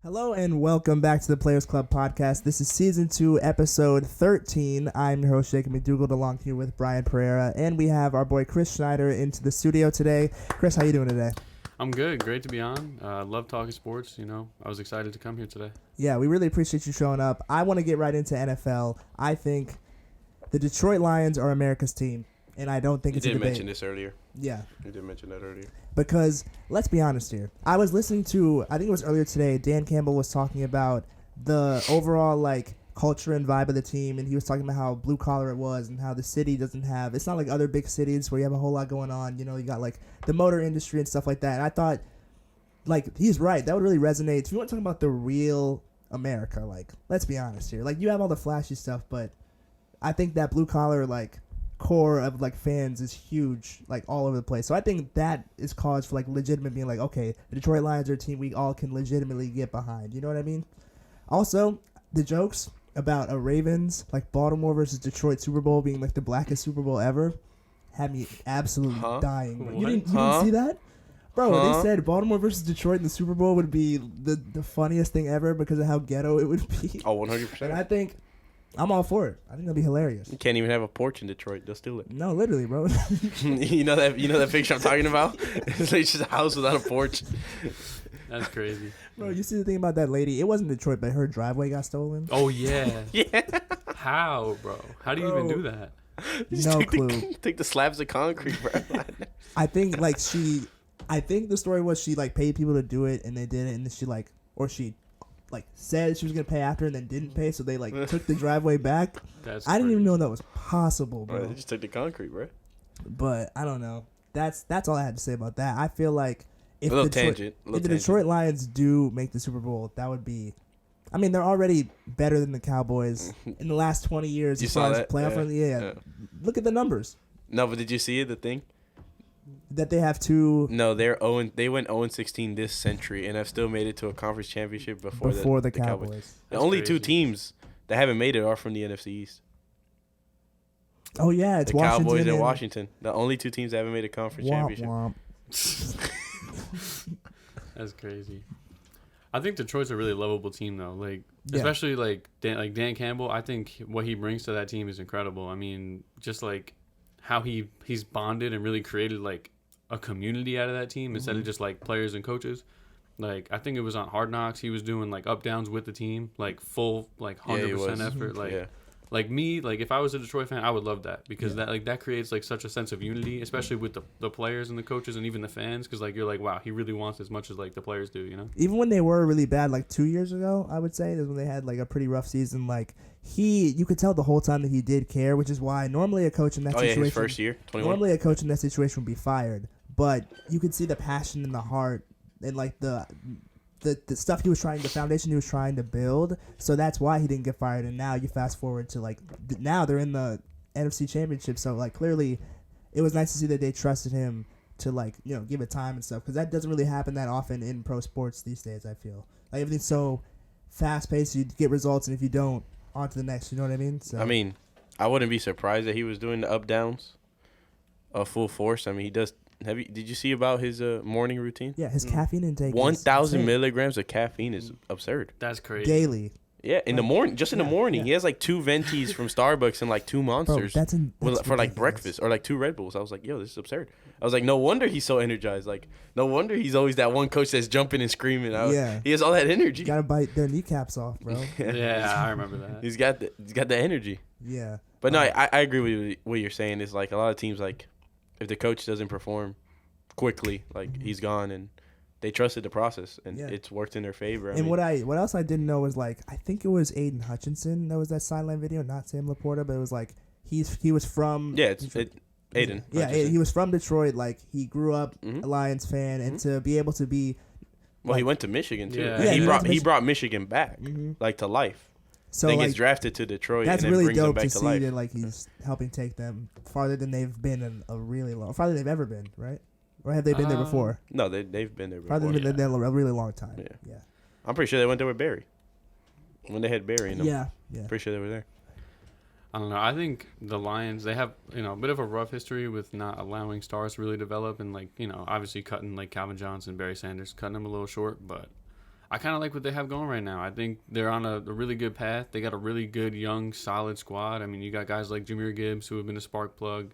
Hello and welcome back to the Players Club podcast. This is season 2, episode 13. I'm your host, Jacob McDougald, along here with Brian Pereira, and we have our boy Chris Schneider into the studio today. Chris, how you doing today? I'm good. Great to be on. Love talking sports. I was excited to come here today. Yeah, we really appreciate you showing up. I want to get right into NFL. I think the Detroit Lions are America's team, and I don't think it's a debate. You did mention this earlier. Yeah. You did mention that earlier. Because, let's be honest here, I was listening to, I think it was earlier today, Dan Campbell was talking about the overall, culture and vibe of the team, and he was talking about how blue-collar it was and how the city doesn't have, it's not like other big cities where you have a whole lot going on, you got, the motor industry and stuff like that, and I thought, he's right, that would really resonate. If you want to talk about the real America, let's be honest here, you have all the flashy stuff, but I think that blue-collar, core of fans is huge all over the place. So I think that is cause for legitimate being okay, the Detroit Lions are a team we all can legitimately get behind. You know what I mean? Also, the jokes about a Ravens Baltimore versus Detroit Super Bowl being the blackest Super Bowl ever had me absolutely dying. Bro. You didn't see that? Bro, they said Baltimore versus Detroit in the Super Bowl would be the funniest thing ever because of how ghetto it would be. Oh, 100%. And I think I'm all for it. I think that'd be hilarious. You can't even have a porch in Detroit. They'll steal it. No, literally, bro. You know that picture I'm talking about? It's just a house without a porch. That's crazy. Bro, you see the thing about that lady? It wasn't Detroit, but her driveway got stolen. Oh, yeah. Yeah. How, bro? How do you even do that? No clue. Take the slabs of concrete, bro. I think I think the story was she paid people to do it and they did it, and then she said she was gonna pay after and then didn't pay, so they took the driveway back. I didn't even know that was possible, bro. They just took the concrete, bro. But I don't know. That's all I had to say about that. I feel like if the Detroit Lions do make the Super Bowl, that would be. I mean, they're already better than the Cowboys in the last 20 years You as far saw as that? playoff. Yeah. Look at the numbers. No, but did you see it? The thing. That they have two. No, they went 0-16 this century and have still made it to a conference championship before the Cowboys. The only crazy. two teams that haven't made it are from the NFC East. Oh yeah, it's the Washington Cowboys and Washington. The only two teams that haven't made a conference championship. Womp. That's crazy. I think Detroit's a really lovable team, though. Especially Dan Campbell. I think what he brings to that team is incredible. I mean, just how he's bonded and really created a community out of that team instead of just players and coaches. I think it was on Hard Knocks. He was doing up downs with the team, full 100% effort. If I was a Detroit fan, I would love that because that creates such a sense of unity, especially with the players and the coaches and even the fans, because you're wow, he really wants as much as the players do, you know. Even when they were really bad 2 years ago, I would say is when they had a pretty rough season. You could tell the whole time that he did care, which is why normally a coach in that situation, his first year, 21. Normally a coach in that situation would be fired, but you could see the passion and the heart and the stuff he was trying, the foundation he was trying to build. So that's why he didn't get fired. And now you fast forward to now they're in the NFC Championship. So clearly, it was nice to see that they trusted him to give it time and stuff, because that doesn't really happen that often in pro sports these days. I feel everything's so fast paced. You get results, and if you don't, on to the next. You know what I mean? So I mean, I wouldn't be surprised that he was doing the up downs, full force. I mean, he does. Did you see about his morning routine? Yeah, his caffeine intake. 1,000 milligrams of caffeine is absurd. That's crazy. Daily. Yeah, in the morning, in the morning, he has 2 Ventis from Starbucks and 2 Monsters. Bro, that's for breakfast, or 2 Red Bulls. I was like, yo, this is absurd. I was like, no wonder he's so energized. No wonder he's always that one coach that's jumping and screaming. He has all that energy. You gotta bite their kneecaps off, bro. Yeah, I remember that. He's got the energy. Yeah. But no, I agree with what you're saying. Is a lot of teams if the coach doesn't perform quickly, he's gone, and they trusted the process, and it's worked in their favor. And what else I didn't know was I think it was Aiden Hutchinson that was that sideline video, not Sam Laporta, but it was he was from Aiden. Yeah, he was from Detroit. He grew up a Lions fan, and to be able to be. Well, he went to Michigan too. Yeah, he brought Michigan back to life. So then gets drafted to Detroit. That's and then really brings them dope back to to see life. that he's helping take them farther than they've been in a really long, farther than they've ever been, right? Or have they been there before? No, they've been there before. Farther than they've been there a really long time. Yeah. I'm pretty sure they went there with Barry. When they had Barry in them. Yeah. Pretty sure they were there. I don't know. I think the Lions, they have, a bit of a rough history with not allowing stars to really develop and, obviously cutting, Calvin Johnson, Barry Sanders, cutting them a little short. But I kind of like what they have going right now. I think they're on a really good path. They got a really good, young, solid squad. I mean, you got guys like Jahmyr Gibbs, who have been a spark plug.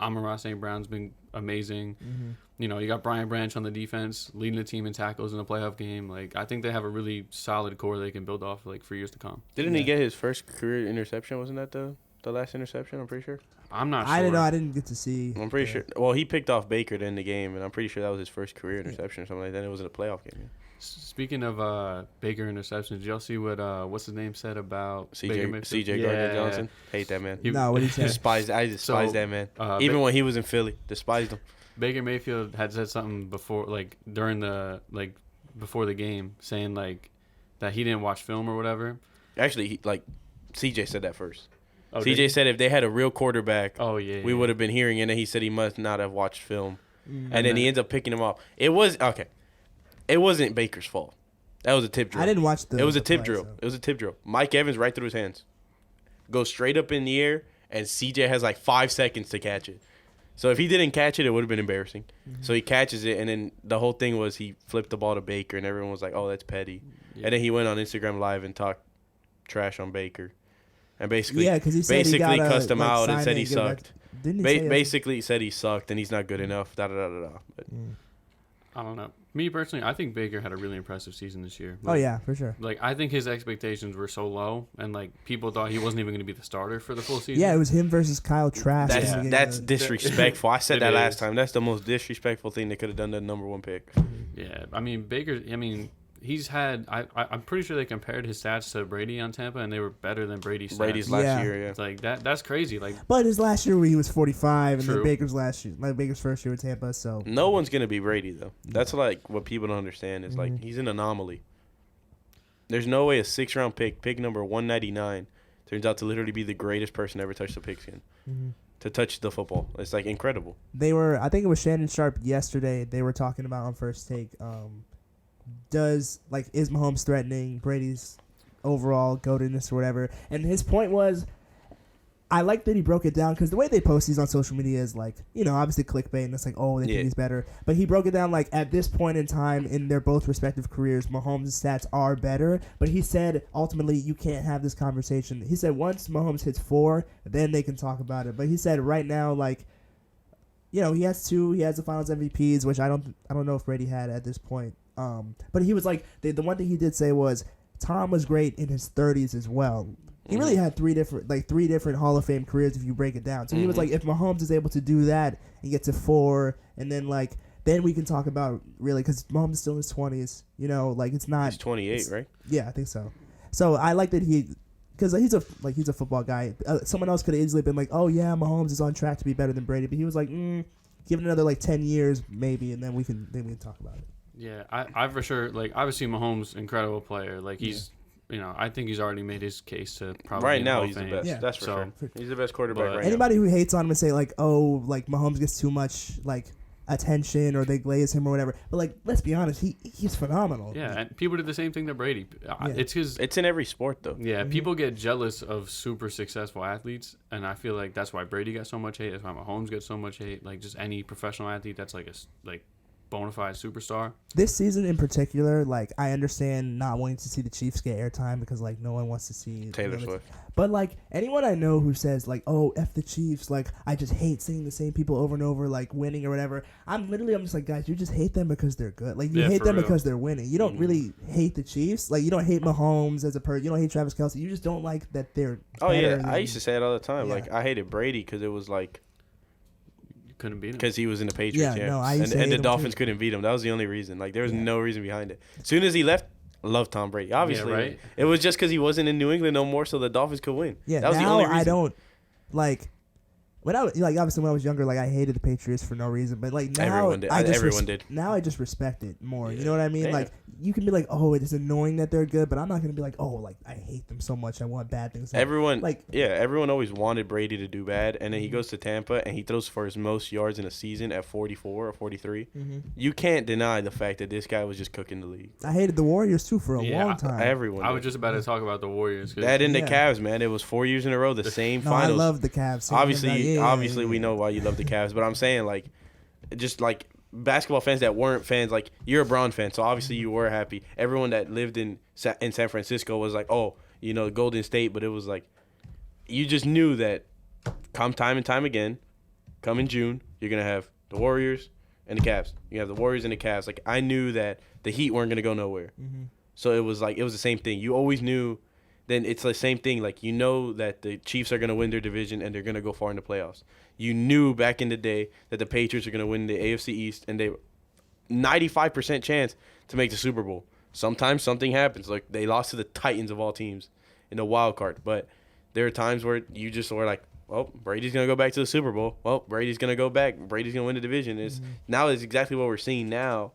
Amon-Ra St. Brown's been amazing. Mm-hmm. You know, you got Brian Branch on the defense, leading the team in tackles in a playoff game. Like, I think they have a really solid core they can build off, like, for years to come. Didn't he get his first career interception? Wasn't that the last interception? I'm pretty sure. I'm not sure. I didn't know. I didn't get to see. I'm pretty sure. Well, he picked off Baker to end the game, and I'm pretty sure that was his first career interception or something like that. It was in a playoff game. Yeah. Speaking of Baker interceptions, did y'all see what what's his name said about CJ Gardner-Johnson? Hate that man. No, what did he say? I despise that man. Even when he was in Philly, despised him. Baker Mayfield had said something before, like during the before the game, saying like that he didn't watch film or whatever. Actually, CJ said that first. Oh, CJ said if they had a real quarterback, we would have been hearing it. And he said he must not have watched film, and then he ends up picking him off. It wasn't Baker's fault. That was a tip drill. I didn't watch It was a tip drill. It was a tip drill. Mike Evans right through his hands. Goes straight up in the air, and CJ has like 5 seconds to catch it. So if he didn't catch it, it would have been embarrassing. Mm-hmm. So he catches it, and then the whole thing was he flipped the ball to Baker, and everyone was like, oh, that's petty. Yeah. And then he went on Instagram Live and talked trash on Baker. And basically, because he said basically cussed him out and said he sucked. Didn't he basically said he sucked and he's not good enough. But I don't know. Me personally, I think Baker had a really impressive season this year. Oh yeah, for sure. Like, I think his expectations were so low, and like people thought he wasn't even going to be the starter for the full season. Yeah, it was him versus Kyle Trask. That's disrespectful. I said that last time. That's the most disrespectful thing they could have done to the number one pick. Yeah, I mean Baker. I mean, he's had. I'm pretty sure they compared his stats to Brady on Tampa, and they were better than Brady's stats. Brady's last year, yeah. It's like that's crazy. Like, but his last year where he was 45, and then Baker's Baker's first year with Tampa. So no one's gonna be Brady though. That's like what people don't understand is like he's an anomaly. There's no way a 6th-round pick number 199, turns out to literally be the greatest person to ever touch the pigskin. To touch the football. It's like incredible. I think it was Shannon Sharp yesterday. They were talking about on First Take. Is Mahomes threatening Brady's overall goatedness or whatever? And his point was, I like that he broke it down because the way they post these on social media is like, obviously clickbait, and it's like, oh, they think he's better. But he broke it down like at this point in time in their both respective careers, Mahomes' stats are better. But he said ultimately you can't have this conversation. He said once Mahomes hits 4, then they can talk about it. But he said right now, like, he has 2. He has the Finals MVPs, which I don't know if Brady had at this point. But he was like, the one thing he did say was Tom was great in his 30s as well. He really had three different Hall of Fame careers if you break it down. So he was like, if Mahomes is able to do that and get to 4, and then then we can talk about really, because Mahomes is still in his 20s. It's not. He's 28, right? Yeah, I think so. So I like that because he's a football guy. Someone else could have easily been like, oh yeah, Mahomes is on track to be better than Brady, but he was like, give it another 10 years maybe, and then we can talk about it. Yeah, I for sure, obviously Mahomes, incredible player. He's, I think he's already made his case to probably right now he's the best. Yeah. That's for sure. He's the best quarterback right now. Anybody who hates on him and say Mahomes gets too much attention or they glaze him or whatever. But let's be honest, he's phenomenal. Yeah, and people did the same thing to Brady. It's in every sport though. Yeah, people get jealous of super successful athletes, and I feel like that's why Brady got so much hate. That's why Mahomes gets so much hate. Just any professional athlete that's bona fide superstar. This season in particular, I understand not wanting to see the Chiefs get airtime because no one wants to see Taylor Swift. But anyone I know who says oh, F the Chiefs, I just hate seeing the same people over and over winning or whatever. I'm just like, guys, you just hate them because they're good. You hate them because they're winning. You don't really hate the Chiefs. You don't hate Mahomes as a person. You don't hate Travis Kelce. You just don't like that they're better I used to say it all the time. Yeah. I hated Brady because it was couldn't beat him because he was in the Patriots. Yeah. No, and the Dolphins couldn't beat him. That was the only reason. There was no reason behind it. As soon as he left, I loved Tom Brady. Obviously, right? It was just because he wasn't in New England no more, so the Dolphins could win. Yeah, that was now the only reason. I don't when I obviously when I was younger, I hated the Patriots for no reason, but now everyone did. Now I just respect it more. Yeah. You know what I mean? Yeah. You can be oh, it is annoying that they're good, but I'm not gonna be I hate them so much. I want bad things. Everyone always wanted Brady to do bad, and then he goes to Tampa and he throws for his most yards in a season at 44 or 43. Mm-hmm. You can't deny the fact that this guy was just cooking the league. I hated the Warriors too for a long time. Everyone. I was just about to talk about the Warriors. That and the Cavs, man. It was 4 years in a row the same finals. I love the Cavs. Obviously, we know why you love the Cavs, but I'm saying basketball fans that weren't fans, like you're a Braun fan, so obviously you were happy. Everyone that lived in San Francisco was like, oh, Golden State, but it was like you just knew that come time and time again, come in June, you're gonna have the Warriors and the Cavs. You have the Warriors and the Cavs. Like I knew that the Heat weren't gonna go nowhere, so it was the same thing. You always knew. Then it's the same thing. Like that the Chiefs are gonna win their division and they're gonna go far in the playoffs. You knew back in the day that the Patriots are gonna win the AFC East and they 95% chance to make the Super Bowl. Sometimes something happens. Like they lost to the Titans of all teams in the wild card. But there are times where you just were like, well, Brady's gonna go back to the Super Bowl. Well, Brady's gonna go back. Brady's gonna win the division. Now it's exactly what we're seeing now,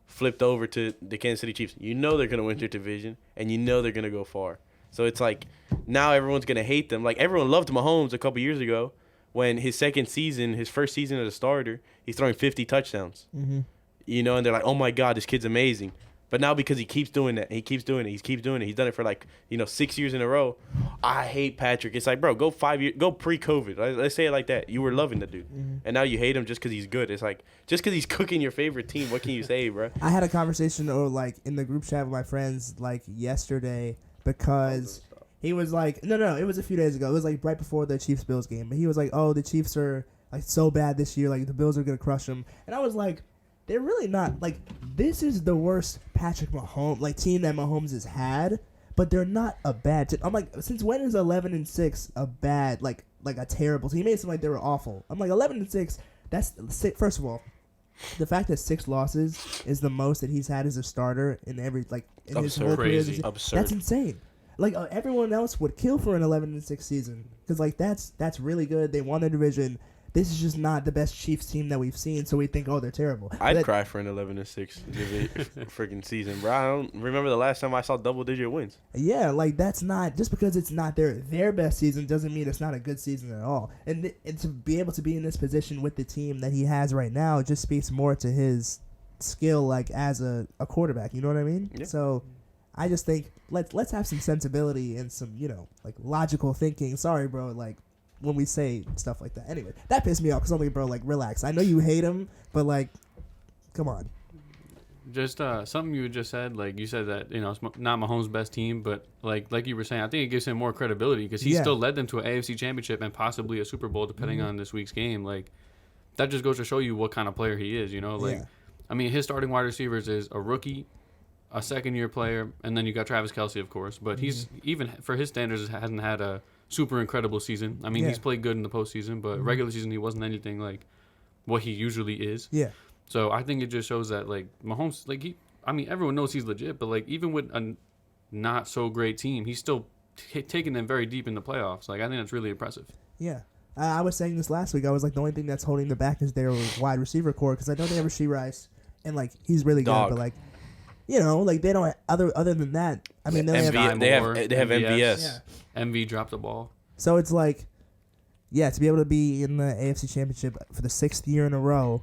flipped over to the Kansas City Chiefs. You know they're gonna win their division and you know they're gonna go far. So it's like now everyone's going to hate them. Like everyone loved Mahomes a couple years ago when his first season as a starter, he's throwing 50 touchdowns. And they're like, oh, my God, this kid's amazing. But now because he keeps doing that, he's done it for 6 years in a row. I hate Patrick. It's like, bro, go 5 years, go pre-COVID. Let's say it like that. You were loving the dude. And now you hate him just because he's good. It's like, just because he's cooking your favorite team, what can you say, bro? I had a conversation in the group chat with my friends yesterday. Because he was like, no, it was a few days ago. It was right before the Chiefs-Bills game. But he was like, oh, the Chiefs are so bad this year. The Bills are going to crush them. And I was like, they're really not. This is the worst Patrick Mahomes, team that Mahomes has had. But they're not a bad team. I'm like, since when is 11-6 a bad, a terrible team? He made it seem like they were awful. I'm like, 11-6, that's, first of all, the fact that 6 losses is the most that he's had as a starter in his whole career. Absurd. That's insane. Everyone else would kill for an 11-6 season because that's really good. They won the division. This is just not the best Chiefs team that we've seen, so we think, oh, they're terrible. I'd cry for an 11-6 freaking season, bro. I don't remember the last time I saw double-digit wins. Yeah, that's not just because it's not their best season doesn't mean it's not a good season at all. And to be able to be in this position with the team that he has right now just speaks more to his skill, as a quarterback. You know what I mean? Yeah. So I just think let's have some sensibility and some logical thinking. Sorry, bro. When we say stuff like that. Anyway, that pissed me off because I'm like, bro, relax. I know you hate him, but come on. Just something you just said, you said that it's not Mahomes' best team, but like you were saying, I think it gives him more credibility because he still led them to an AFC Championship and possibly a Super Bowl, depending on this week's game. That just goes to show you what kind of player he is. I mean, his starting wide receivers is a rookie, a second-year player, and then you got Travis Kelce, of course. But he's even for his standards hasn't had a super incredible season. I mean, he's played good in the postseason, but regular season he wasn't anything like what he usually is. Yeah. So I think it just shows that Mahomes, everyone knows he's legit, but even with a not so great team, he's still taking them very deep in the playoffs. I think that's really impressive. Yeah. I was saying this last week. I was the only thing that's holding them back is their wide receiver core because I know they have Rasheed Rice and he's really good, but they don't other than that. I mean, they have MVS. Yeah. MV dropped the ball. So it's to be able to be in the AFC Championship for the 6th year in a row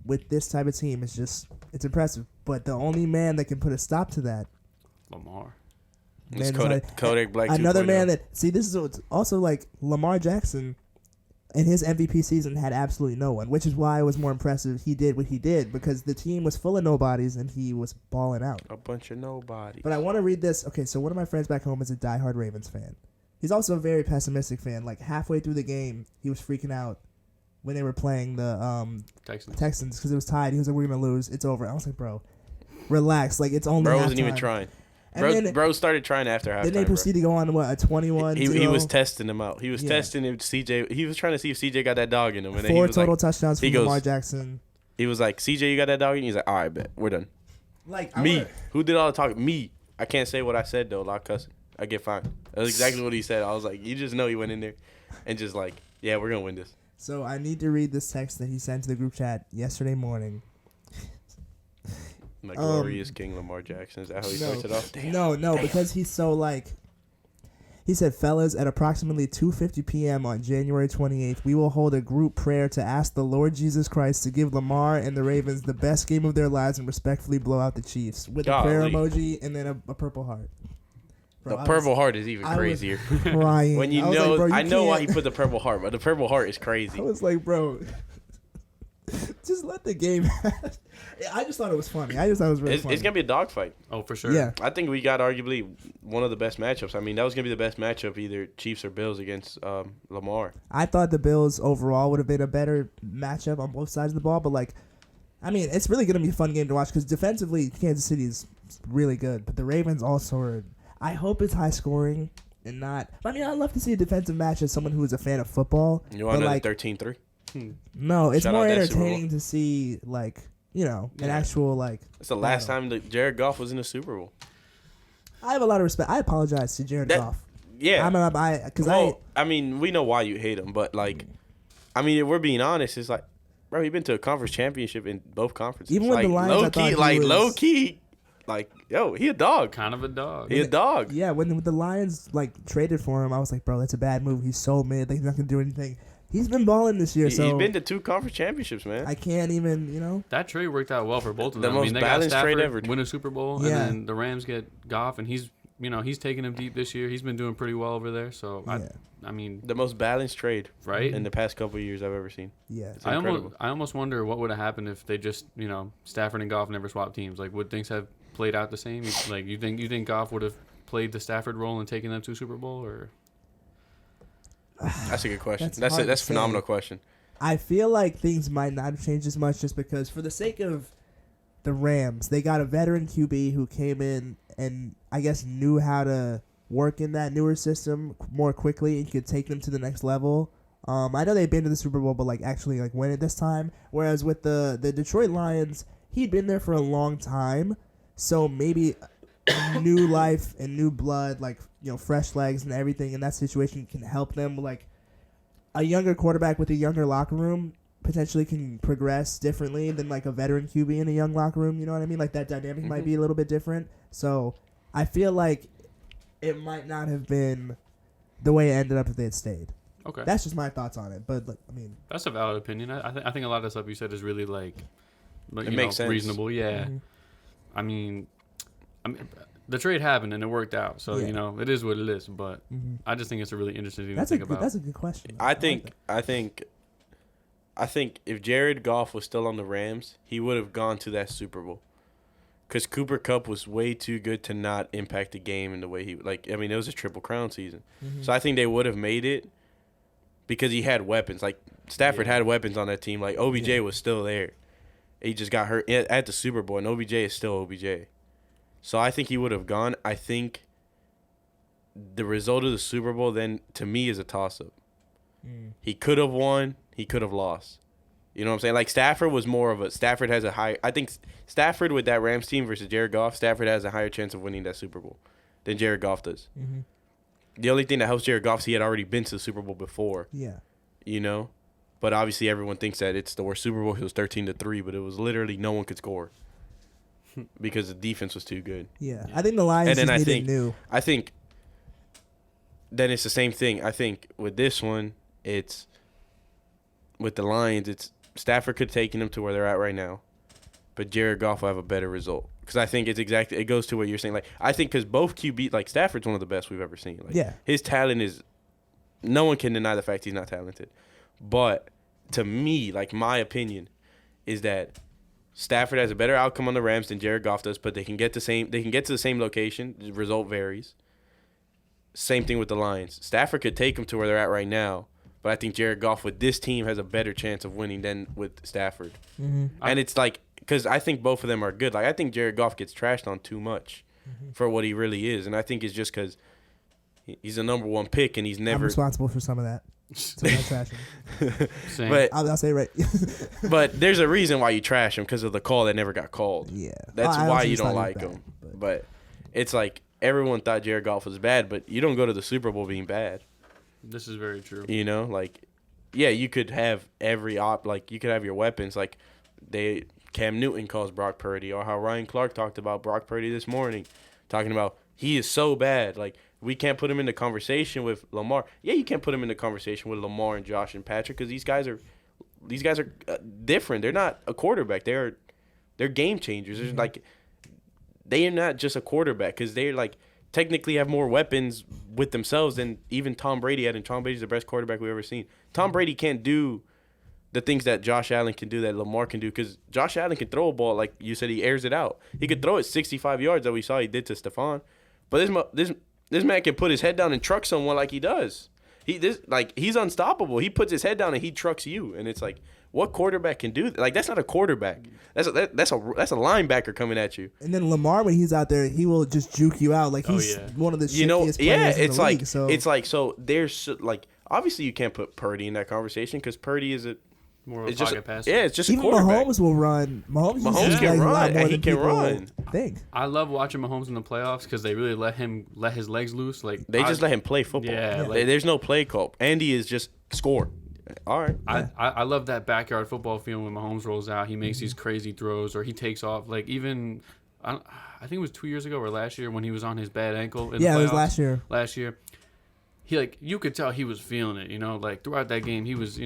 with this type of team is it's impressive. But the only man that can put a stop to that, Lamar. It's Kodak Black. Another man that this is also Lamar Jackson. And his MVP season had absolutely no one, which is why it was more impressive he did what he did, because the team was full of nobodies and he was balling out. A bunch of nobodies. But I want to read this. Okay, so one of my friends back home is a diehard Ravens fan. He's also a very pessimistic fan. Halfway through the game, he was freaking out when they were playing the Texans because it was tied. He was like, we're going to lose. It's over. I was like, bro, relax. It's only Bro halftime. wasn't even trying. Bro started trying after halftime. Then they proceeded to go on a 21. He was testing him out. He was testing if CJ. He was trying to see if CJ got that dog in him. And 4 total touchdowns from Lamar Jackson. He was like, CJ, you got that dog in you? He's like, all right, bet. We're done. Who did all the talking? Me. I can't say what I said, though. A lot of cussing. I get fined. That's exactly what he said. I was like, you just know he went in there and just yeah, we're going to win this. So I need to read this text that he sent to the group chat yesterday morning. Glorious King Lamar Jackson. Is that how he starts it off? Damn. Because he's so he said, fellas, at approximately 2:50 p.m. on January 28th, we will hold a group prayer to ask the Lord Jesus Christ to give Lamar and the Ravens the best game of their lives and respectfully blow out the Chiefs with a prayer emoji and then a purple heart. Bro, the purple heart is even crazier. Crying. When you know, I know why he put the purple heart, but the purple heart is crazy. I was like, bro. Just let the game. I just thought it was funny. I just thought it was really funny. It's gonna be a dogfight. Oh, for sure. Yeah. I think we got arguably one of the best matchups. I mean, that was gonna be the best matchup, either Chiefs or Bills against Lamar. I thought the Bills overall would have been a better matchup on both sides of the ball, but like, I mean, it's really gonna be a fun game to watch because defensively, Kansas City is really good, but the Ravens also are. I hope it's high scoring and not. I mean, I'd love to see a defensive match as someone who is a fan of football. You want like, another 13-3? No, it's Shout more out that Super Bowl. entertaining to see like an actual like. It's the last battle. time that Jared Goff was in the Super Bowl. I have a lot of respect. I apologize to Jared Goff. Yeah. I mean, we know why you hate him, but like, I mean, if we're being honest, it's like, bro, you've been to a conference championship in both conferences. Even with like, the Lions, I thought he was- low key, like, yo, he a dog. Kind of a dog. He a dog. Yeah, when the Lions like traded for him, I was like, bro, that's a bad move. He's so mid. Like, he's not gonna do anything. He's been balling this year, so He's been to 2 conference championships, man. I can't even, That trade worked out well for both of The them. most I mean, they got balanced trade Stafford, ever. win a Super Bowl, Yeah. and then the Rams get Goff, and he's taking them deep this year. He's been doing pretty well over there. So Yeah. I mean, The most balanced trade right? in the past couple of years I've ever seen. Yeah. It's I incredible. almost wonder what would have happened if they just Stafford and Goff never swapped teams. Like, would things have played out the same? Like, you think Goff would have played the Stafford role and taken them to Super Bowl, or? That's a good question. That's That's hard a to phenomenal say. question. I feel like things might not have changed as much just because for the sake of the Rams, they got a veteran QB who came in and I guess knew how to work in that newer system more quickly and could take them to the next level. I know they've been to the Super Bowl, but like actually like win it this time. Whereas with the Detroit Lions, he'd been there for a long time, so maybe new life and new blood, like fresh legs and everything in that situation can help them. Like a younger quarterback with a younger locker room potentially can progress differently than like a veteran QB in a young locker room. You know what I mean? Like that dynamic might be a little bit different. So I feel like it might not have been the way it ended up if they had stayed. Okay, That's just my thoughts on it. But like, I mean, that's a valid opinion. I think a lot of the stuff you said is really like It makes sense. reasonable. Yeah, Mhm. I mean, the trade happened and it worked out, so Yeah. it is what it is. But mhm. I just think it's a really interesting thing that's to a think good, about. that's a good question. I think if Jared Goff was still on the Rams, he would have gone to that Super Bowl. Because Cooper Kupp was way too good to not impact the game in the way he it was a Triple Crown season. Mhm. So I think they would have made it because he had weapons. Like Stafford had weapons on that team. Like OBJ was still there. He just got hurt at the Super Bowl, and OBJ is still OBJ. So I think he would have gone. I think the result of the Super Bowl then, to me, is a toss-up. Mm. He could have won. He could have lost. You know what I'm saying? Like Stafford was more of a Stafford has a high. I think Stafford with that Rams team versus Jared Goff, Stafford has a higher chance of winning that Super Bowl than Jared Goff does. Mm-hmm. The only thing that helps Jared Goff is he had already been to the Super Bowl before. Yeah. You know, but obviously everyone thinks that it's the worst Super Bowl. It was 13-3, but it was literally no one could score because the defense was too good. Yeah. I think the Lions And then just I needed think- new. I think then it's the same thing. I think with this one, it's with the Lions, it's Stafford could have taken them to where they're at right now, but Jared Goff will have a better result. Because I think it goes to what you're saying. Like I think because both QB, like Stafford's one of the best we've ever seen. Like, Yeah. his talent is, no one can deny the fact he's not talented. But to me, like my opinion, is that Stafford has a better outcome on the Rams than Jared Goff does. But they can get to the same location. The result varies. Same thing with the Lions. Stafford could take them to where they're at right now, but I think Jared Goff with this team has a better chance of winning than with Stafford. Mm-hmm. And it's like, because I think both of them are good. Like I think Jared Goff gets trashed on too much for what he really is, and I think it's just because he's a number one pick and he's I'm never. responsible for some of that. Some of that trashing. Same. But I'll say right. but there's a reason why you trash him, because of the call that never got called. Yeah. That's I why also you just don't thought he like was him. bad, But it's like everyone thought Jared Goff was bad, but you don't go to the Super Bowl being bad. This is very true. You know, like, yeah, you could have you could have your weapons. Like, Cam Newton calls Brock Purdy, or how Ryan Clark talked about Brock Purdy this morning, talking about he is so bad. Like, we can't put him in the conversation with Lamar. Yeah, you can't put him in the conversation with Lamar and Josh and Patrick, because these guys are different. They're not a quarterback. They're game changers. They're like, they are not just a quarterback, because they're like technically have more weapons with themselves than even Tom Brady had, and Tom Brady's the best quarterback we've ever seen. Tom Brady can't do the things that Josh Allen can do that Lamar can do. Because Josh Allen can throw a ball, like you said, he airs it out. He could throw it 65 yards that we saw he did to Stephon. But this man can put his head down and truck someone like he does. He's unstoppable. He puts his head down and he trucks you. And it's like, what quarterback can do that? Like, that's not a quarterback. That's a linebacker coming at you. And then Lamar, when he's out there, he will just juke you out. Like, he's one of the shiftiest players in the league. So it's like, so there's like, obviously you can't put Purdy in that conversation because Purdy is more of a pocket passer. Yeah, it's just even a quarterback. Mahomes will run. Mahomes can a run, lot more and he than can people run. think. I love watching Mahomes in the playoffs because they really let his legs loose. Like they just let him play football. Yeah, like, there's no play call. Andy is just score. All right. I love that backyard football feeling when Mahomes rolls out. He makes these crazy throws or he takes off. Like even I think it was 2 years ago or last year when he was on his bad ankle. In the playoffs, it was last year. Last year. He you could tell he was feeling it, like throughout that game he was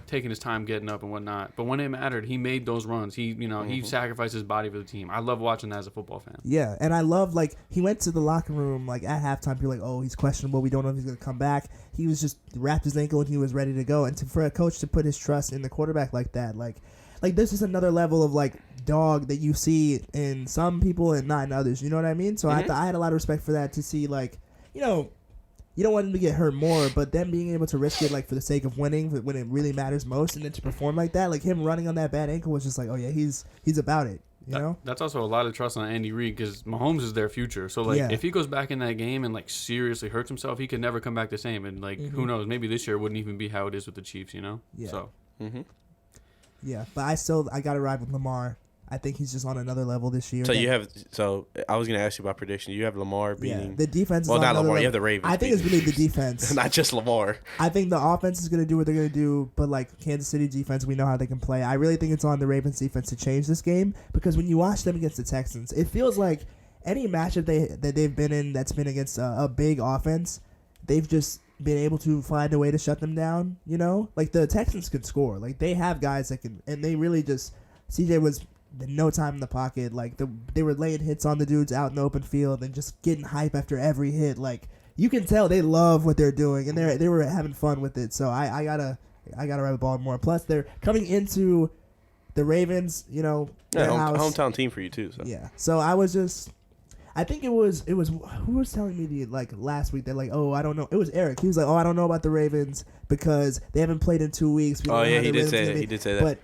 taking his time getting up and whatnot. But when it mattered, he made those runs. He he sacrificed his body for the team. I love watching that as a football fan. Yeah, and I love he went to the locker room at halftime. People were like, oh, he's questionable. We don't know if he's gonna come back. He was just wrapped his ankle and he was ready to go. And for a coach to put his trust in the quarterback like that, like this is another level of dog that you see in some people and not in others. You know what I mean? So I had a lot of respect for that to see you don't want him to get hurt more, but them being able to risk it for the sake of winning when it really matters most, and then to perform like that, him running on that bad ankle was just oh yeah, he's about it. You know? That's also a lot of trust on Andy Reid because Mahomes is their future. So if he goes back in that game and seriously hurts himself, he could never come back the same. And who knows? Maybe this year wouldn't even be how it is with the Chiefs. Yeah. So. Yeah, but I gotta ride with Lamar. I think he's just on another level this year. So I was gonna ask you about prediction. You have Lamar beating the defense. Well, is not on Lamar. Level. You have the Ravens. I think it's really the defense, not just Lamar. I think the offense is gonna do what they're gonna do, but Kansas City defense, we know how they can play. I really think it's on the Ravens defense to change this game because when you watch them against the Texans, it feels like any matchup that they've been in that's been against a big offense, they've just been able to find a way to shut them down. The Texans could score. They have guys that can, and they really just CJ was. No time in the pocket. They were laying hits on the dudes out in the open field and just getting hype after every hit. You can tell they love what they're doing and they were having fun with it. So I gotta ride the ball more. Plus they're coming into the Ravens. Hometown team for you too. So. Yeah. So I think it was who was telling me last week. They're oh, I don't know. It was Eric. He was oh, I don't know about the Ravens because they haven't played in 2 weeks. Oh yeah, he did say that. He did say that. But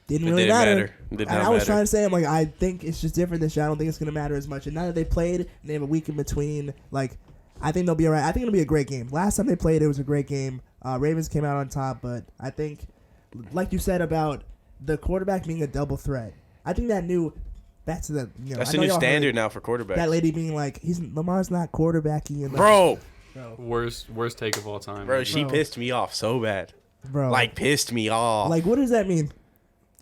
didn't really matter. Did and not I was matter. trying to say, I think it's just different this year. I don't think it's going to matter as much. And now that they played and they have a week in between, I think they'll be all right. I think it'll be a great game. Last time they played, it was a great game. Ravens came out on top, but I think, like you said about the quarterback being a double threat, I think that back to the, that's the new standard now for quarterbacks. That lady being Lamar's not quarterbacky. Bro. Worst take of all time. Bro, she pissed me off so bad. Bro. Pissed me off. What does that mean?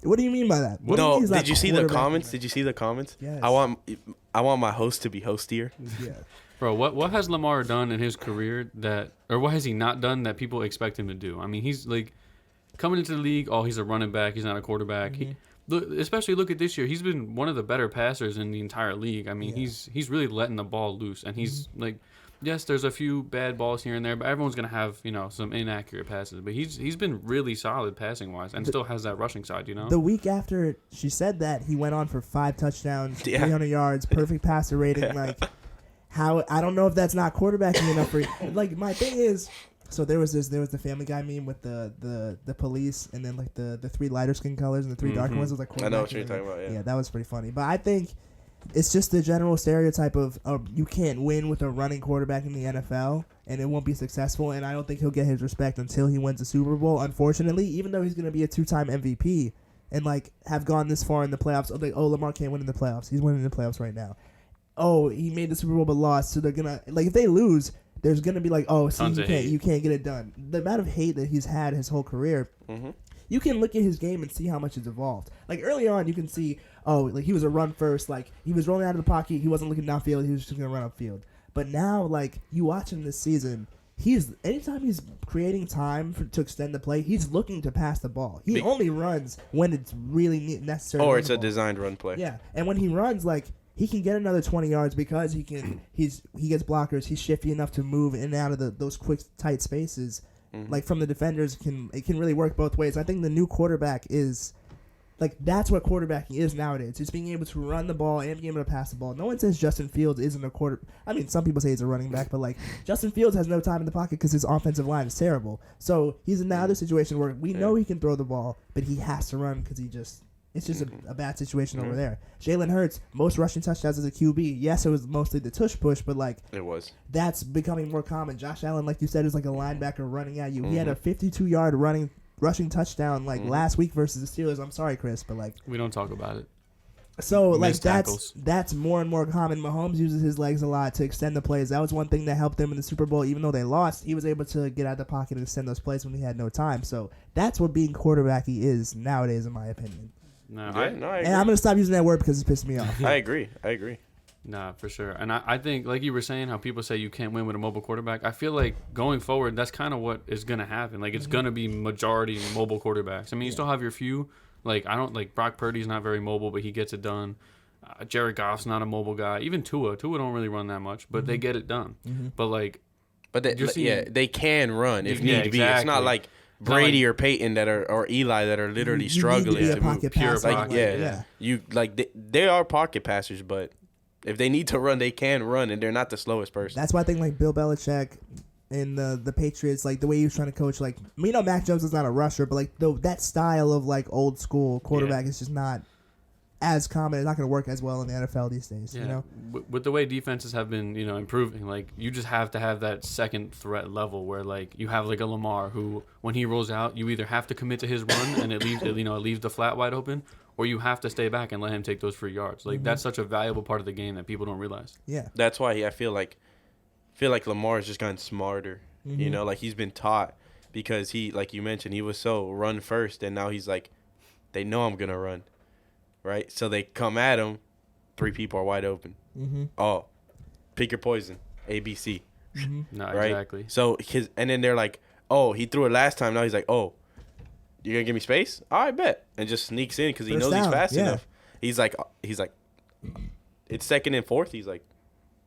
What do you mean by that? Did you see the comments? Did you see the comments? Yes. I want my host to be hostier. Yeah. Bro, what has Lamar done in his career or what has he not done that people expect him to do? I mean, he's coming into the league. Oh, he's a running back. He's not a quarterback. Mm-hmm. Especially look at this year. He's been one of the better passers in the entire league. I mean, he's really letting the ball loose, and he's yes, there's a few bad balls here and there, but everyone's gonna have some inaccurate passes. But he's been really solid passing wise, and still has that rushing side. The week after she said that, he went on for 5 touchdowns, 300 yards, perfect passer rating. How I don't know if that's not quarterbacking enough for my thing is. So there was the Family Guy meme with the police and then the 3 lighter skin colors and the 3 darker ones. It was I know what you're talking about. Yeah, that was pretty funny. But I think it's just the general stereotype of you can't win with a running quarterback in the NFL and it won't be successful. And I don't think he'll get his respect until he wins a Super Bowl. Unfortunately, even though he's going to be a 2-time MVP and have gone this far in the playoffs, Lamar can't win in the playoffs. He's winning in the playoffs right now. Oh, he made the Super Bowl but lost, so they're gonna if they lose. There's going to be you can't get it done. The amount of hate that he's had his whole career, you can look at his game and see how much it's evolved. Early on, you can see, he was a run first. He was rolling out of the pocket. He wasn't looking downfield. He was just going to run upfield. But now, you watch him this season, anytime he's creating time to extend the play, he's looking to pass the ball. He only runs when it's really necessary. Or it's a designed run play. Yeah, and when he runs, he can get another 20 yards because he gets blockers. He's shifty enough to move in and out of those quick, tight spaces. like from the defenders it can really work both ways. I think the new quarterback is like that's what quarterbacking is nowadays. It's being able to run the ball and being able to pass the ball. No one says Justin Fields isn't a quarter. I mean, some people say he's a running back, but like Justin Fields has no time in the pocket because his offensive line is terrible. So he's in now the situation where we know he can throw the ball, but he has to run because it's just a bad situation over there. Jalen Hurts, most rushing touchdowns as a QB. Yes, it was mostly the tush push, but like it was. That's becoming more common. Josh Allen, like you said, is like a linebacker running at you. He had a 52-yard rushing touchdown like last week versus the Steelers. I'm sorry, Chris, but like we don't talk about it. So like that's more and more common. Mahomes uses his legs a lot to extend the plays. That was one thing that helped them in the Super Bowl. Even though they lost, he was able to get out of the pocket and extend those plays when he had no time. So that's what being quarterbacky is nowadays, in my opinion. No, I agree. And I'm gonna stop using that word because it's pissed me off. I agree. Nah, for sure. And I think, like you were saying, how people say you can't win with a mobile quarterback. I feel like going forward, that's kind of what is going to happen. Like, it's going to be majority mobile quarterbacks. I mean, you still have your few. Like, Brock Purdy's not very mobile, but he gets it done. Jared Goff's not a mobile guy. Even Tua don't really run that much, but they get it done. But, like... But they can run if need be. It's not like Brady or Peyton or Eli that are literally struggling to move. Pure pocket. They are pocket passers, but if they need to run, they can run, and they're not the slowest person. That's why I think like Bill Belichick and the Patriots, like the way he was trying to coach, like we know Mac Jones is not a rusher, but like that style of like old school quarterback is just not as common. It's not going to work as well in the NFL these days. Yeah. You know, with the way defenses have been, improving, like you just have to have that second threat level where like you have like a Lamar who, when he rolls out, you either have to commit to his run and it leaves the flat wide open, or you have to stay back and let him take those free yards. Like that's such a valuable part of the game that people don't realize. Yeah, that's why I feel like Lamar has just gotten smarter. Like he's been taught because he, like you mentioned, he was so run first, and now he's like, they know I'm gonna run. Right, so they come at him. 3 people are wide open. Oh, pick your poison. ABC. No, right? Exactly. So and then they're like, oh, he threw it last time. Now he's like, oh, you're gonna give me space? All right, bet, and just sneaks in because he knows he's fast enough. He's like, it's 2nd and 4. He's like,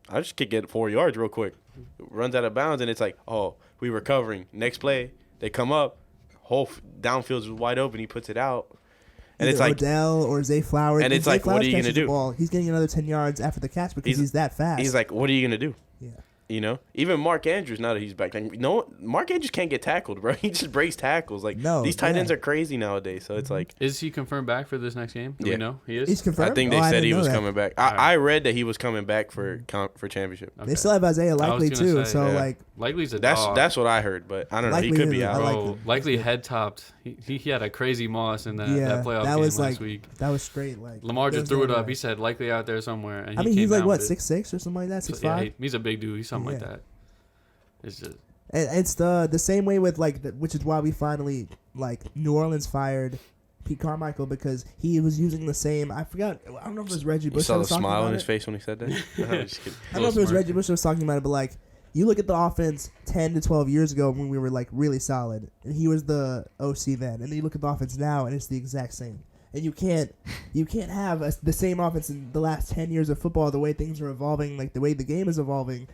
I just could get 4 yards real quick. Runs out of bounds, and it's like, oh, we were covering. Next play, they come up, whole downfield's wide open. He puts it out. And either it's like Odell or Zay Flowers. And it's like, what are you going to do? He's getting another 10 yards after the catch because he's that fast. He's like, what are you going to do? Yeah. Even Mark Andrews, now that he's back, like, Mark Andrews can't get tackled, bro. He just breaks tackles. Like, these tight ends are crazy nowadays. So it's like, is he confirmed back for this next game? Do we know he is? He's confirmed. I think they said he was coming back. I read that he was coming back for championship. Okay. They still have Isaiah Likely too. So like, Likely's a dog. That's what I heard, but I don't know. He could be out. Bro, Likely head topped. He had a crazy moss in that playoff game last week. That was straight. Like Lamar just threw it up. He said Likely out there somewhere. And he's like what 6'6" or something like that. 6'5". Yeah, he's a big dude. He's something like that. It's just. It's the same way with like, which is why we finally like New Orleans fired Pete Carmichael because he was using the same. I forgot. I don't know if it was Reggie Bush. You saw the smile on his face when he said that. I don't know if it was Reggie Bush that was talking about it, but like you look at the offense 10 to 12 years ago when we were like really solid, and he was the OC then, and then you look at the offense now and it's the exact same. And you can't have the same offense in the last 10 years of football. The way things are evolving, like the way the game is evolving.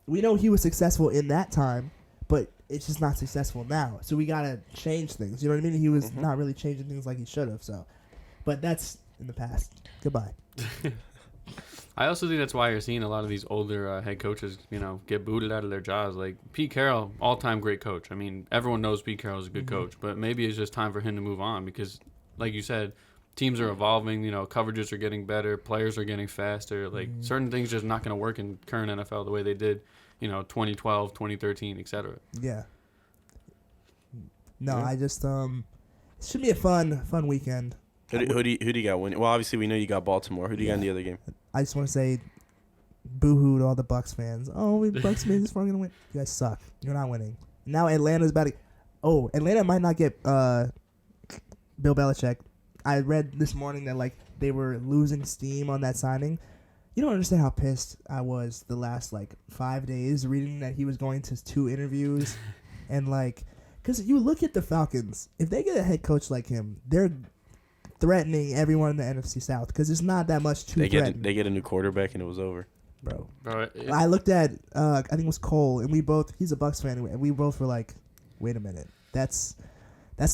We know he was successful in that time, but it's just not successful now. So we gotta change things. You know what I mean? He was not really changing things like he should have. So, but that's in the past. Goodbye. I also think that's why you're seeing a lot of these older head coaches, get booted out of their jobs. Like Pete Carroll, all-time great coach. I mean, everyone knows Pete Carroll is a good coach, but maybe it's just time for him to move on because, like you said, teams are evolving. Coverages are getting better, players are getting faster. Like certain things just not going to work in current NFL the way they did. 2012, 2013, etc. Yeah. No, I just it should be a fun weekend. Who do you got winning? Well, obviously we know you got Baltimore. Who do you got in the other game? I just want to say, boo-hoo to all the Bucs fans. Oh, Bucs fans is probably gonna win. You guys suck. You're not winning. Now Atlanta's about to. Oh, Atlanta might not get Bill Belichick. I read this morning that like they were losing steam on that signing. You don't understand how pissed I was the last, 5 days reading that he was going to 2 interviews. And, because you look at the Falcons, if they get a head coach like him, they're threatening everyone in the NFC South because there's not that much to threaten. They get a new quarterback, and it was over. Bro I looked at, I think it was Cole, and he's a Bucs fan, and we both were like, wait a minute, that's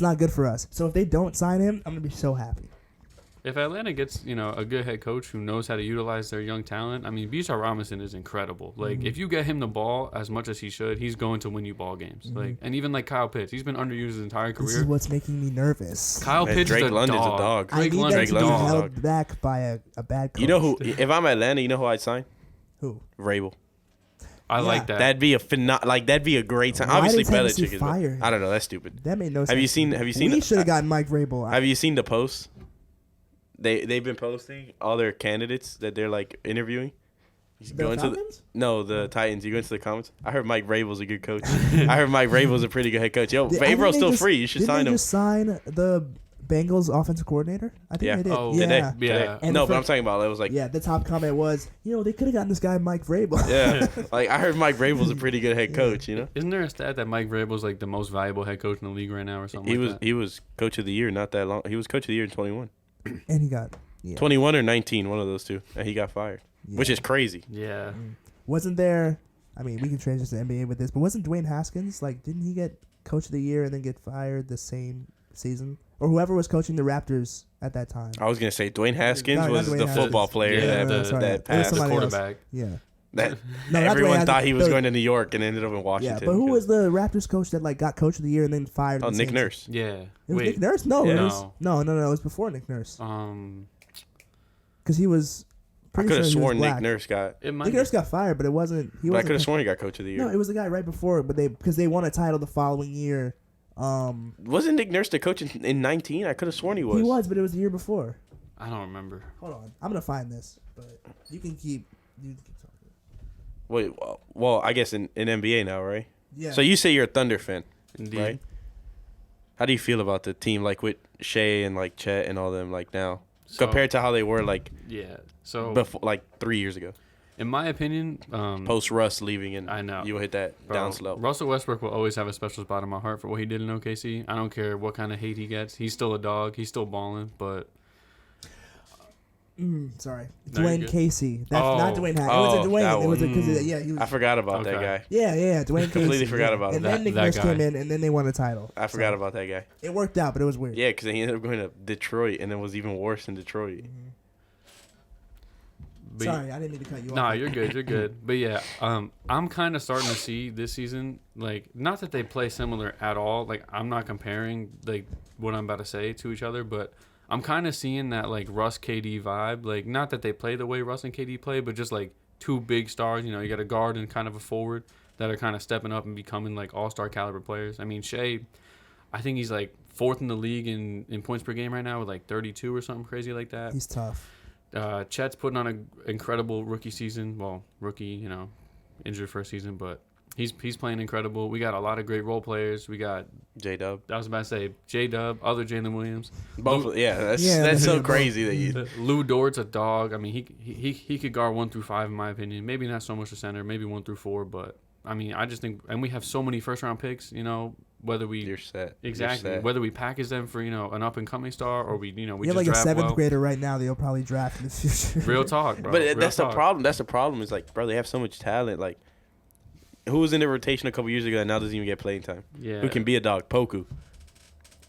not good for us. So if they don't sign him, I'm gonna be so happy. If Atlanta gets, a good head coach who knows how to utilize their young talent, I mean, Bijan Robinson is incredible. Like, if you get him the ball as much as he should, he's going to win you ball games. Like, and even like Kyle Pitts, he's been underused his entire career. This is what's making me nervous. Kyle Pitts Drake is a London's dog. a dog. I need them London's to a be dog. held back by a bad coach. You know who? If I'm Atlanta, you know who I'd sign? Who? Rabel. I like that. That'd be that'd be a great sign. Why Obviously, did Tennessee Belichick is. fire him? I don't know. That's stupid. That made no sense. Have you seen? We should have gotten Mike Vrabel. Have you seen the posts? They've been posting all their candidates that they're like interviewing. He's The going Falcons? the Titans. You go into the comments. I heard Mike Vrabel's a good coach. I heard Mike Vrabel's a pretty good head coach. Yo, Vrabel's still free. You should didn't sign they him. just sign the Bengals offensive coordinator? I think Yeah. they did. Oh, yeah. Yeah. And No, the but I'm talking about it was like Yeah, the top comment was, they could have gotten this guy Mike Vrabel. yeah, like I heard Mike Vrabel's a pretty good head coach. You know, Isn't there a stat that Mike Vrabel's like the most valuable head coach in the league right now or something like that? he was coach of the year not that long. He was coach of the year in 21, And he got 21 or 19, one of those two, and he got fired, which is crazy. Yeah. Wasn't there? I mean, we can transition to NBA with this, but wasn't Dwayne Haskins didn't he get coach of the year and then get fired the same season? Or whoever was coaching the Raptors at that time. I was gonna say Dwayne Haskins No, not was Dwayne the Haskins. football player Yeah, sorry. that It was passed. The somebody else. quarterback. Yeah. That No, not everyone Dwayne thought he was Haskins. going to New York and ended up in Washington. Yeah, but who was the Raptors coach that got coach of the year and then fired? Oh, the Nick same Nurse. Yeah. It was Wait. Nick Nurse? No, Yeah. it was no. It was before Nick Nurse because he was. I Pretty could have sure he was sworn Nick black. Nurse got. It might Nick Nurse got fired, but it wasn't. He But I wasn't. could have sworn he got coach of the year. No, it was the guy right before, but because they won a title the following year. Wasn't Nick Nurse the coach in 19? I could have sworn he was. He was, but it was the year before. I don't remember. Hold on, I'm gonna find this, but you can keep talking. Wait, well, I guess in NBA now, right? Yeah. So you say you're a Thunder fan, Indeed. right? How do you feel about the team, like with Shea and like Chet and all them, like now, So- compared to how they were like Yeah. So, before, like 3 years ago, in my opinion, post Russ leaving, and I know. you will hit that bro, down slow. Russell Westbrook will always have a special spot in my heart for what he did in OKC. I don't care what kind of hate he gets. He's still a dog. He's still balling, but Sorry, No, you're Dwayne good. Casey. That's not Oh. Dwayne. It Oh, was a Dwayne. that It was one. because he was. I forgot about that Okay. guy. Yeah, Dwayne Casey. Completely forgot about and him. then Nick That Nurse guy. came in, and then they won a title. I forgot about that guy. It worked out, but it was weird. Yeah, because he ended up going to Detroit, and it was even worse in Detroit. but Sorry, I didn't mean to cut you off. Nah, you're good. You're good. But yeah, I'm kind of starting to see this season, like, not that they play similar at all. Like, I'm not comparing like what I'm about to say to each other, but I'm kind of seeing that like Russ KD vibe. Like, not that they play the way Russ and KD play, but just like two big stars. You got a guard and kind of a forward that are kind of stepping up and becoming like all-star caliber players. I mean, Shea, I think he's like fourth in the league in points per game right now with like 32 or something crazy like that. He's tough. Chet's putting on an incredible rookie season. Well, rookie, injured first season, but he's playing incredible. We got a lot of great role players. We got, J-Dub. I was about to say, J-Dub, other Jalen Williams. Both, that's Yeah, so yeah, crazy that you. Lou Dort's a dog. I mean, he could guard 1 through 5 in my opinion. Maybe not so much the center, maybe 1 through 4, but I mean, I just think, and we have so many first round picks. Whether we You're set. exactly You're set. whether we package them for an up and coming star or we We just have like a draft seventh well. grader right now that you'll probably draft in the future. Real talk, bro. But Real that's the talk. problem. That's the problem. Is like, bro, they have so much talent. Like, who was in the rotation a couple years ago that now doesn't even get playing time? Yeah. Who can be a dog? Poku.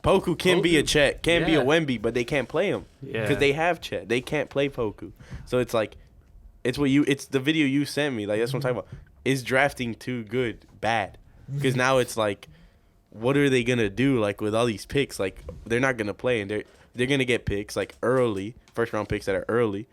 Poku can be a Poku. Chet, can be Yeah. a Wemby, but they can't play him Yeah. because they have Chet. They can't play Poku. So it's like, it's the video you sent me. Like, that's what I'm talking about. Is drafting too good bad? Because now it's like, what are they gonna do? Like with all these picks, like they're not gonna play, and they're gonna get picks like early, first round picks that are early,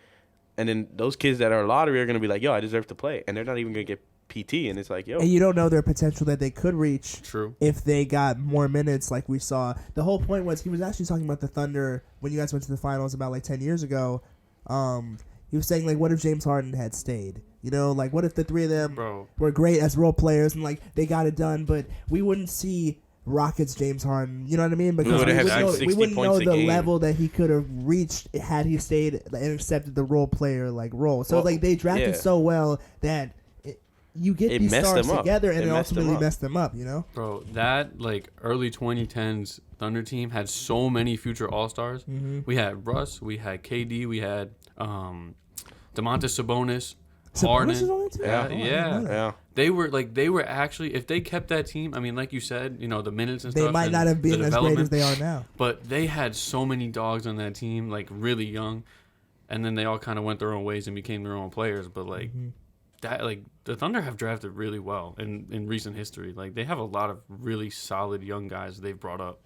and then those kids that are lottery are gonna be like, yo, I deserve to play, and they're not even gonna get PT, and it's like, yo, And you don't know their potential that they could reach True. if they got more minutes like we saw. The whole point was he was actually talking about the Thunder when you guys went to the finals about like 10 years ago. He was saying like, what if James Harden had stayed? Like what if the three of them Bro. were great as role players and like they got it done, but we wouldn't see Rockets James Harden. You know what I mean? Because wouldn't have know, 60 we wouldn't know points a the game. level that he could have reached had he stayed and accepted the role player like role. So Well, like they drafted yeah. so well that you get It these messed stars them up. together and It it messed them ultimately up. messed them up. Bro, that like early 2010s Thunder team had so many future All-Stars. Mm-hmm. We had Russ, we had KD, we had Domantas Sabonis. Sabonis is on the team? Yeah. Oh, I didn't Yeah. know that. Yeah. They were actually, if they kept that team, I mean, like you said, you know, the minutes and They stuff. might and not have the been as great as development, they are now. but they had so many dogs on that team, like really young, and then they all kind of went their own ways and became their own players. But like that, like the Thunder have drafted really well in recent history. Like they have a lot of really solid young guys they've brought up,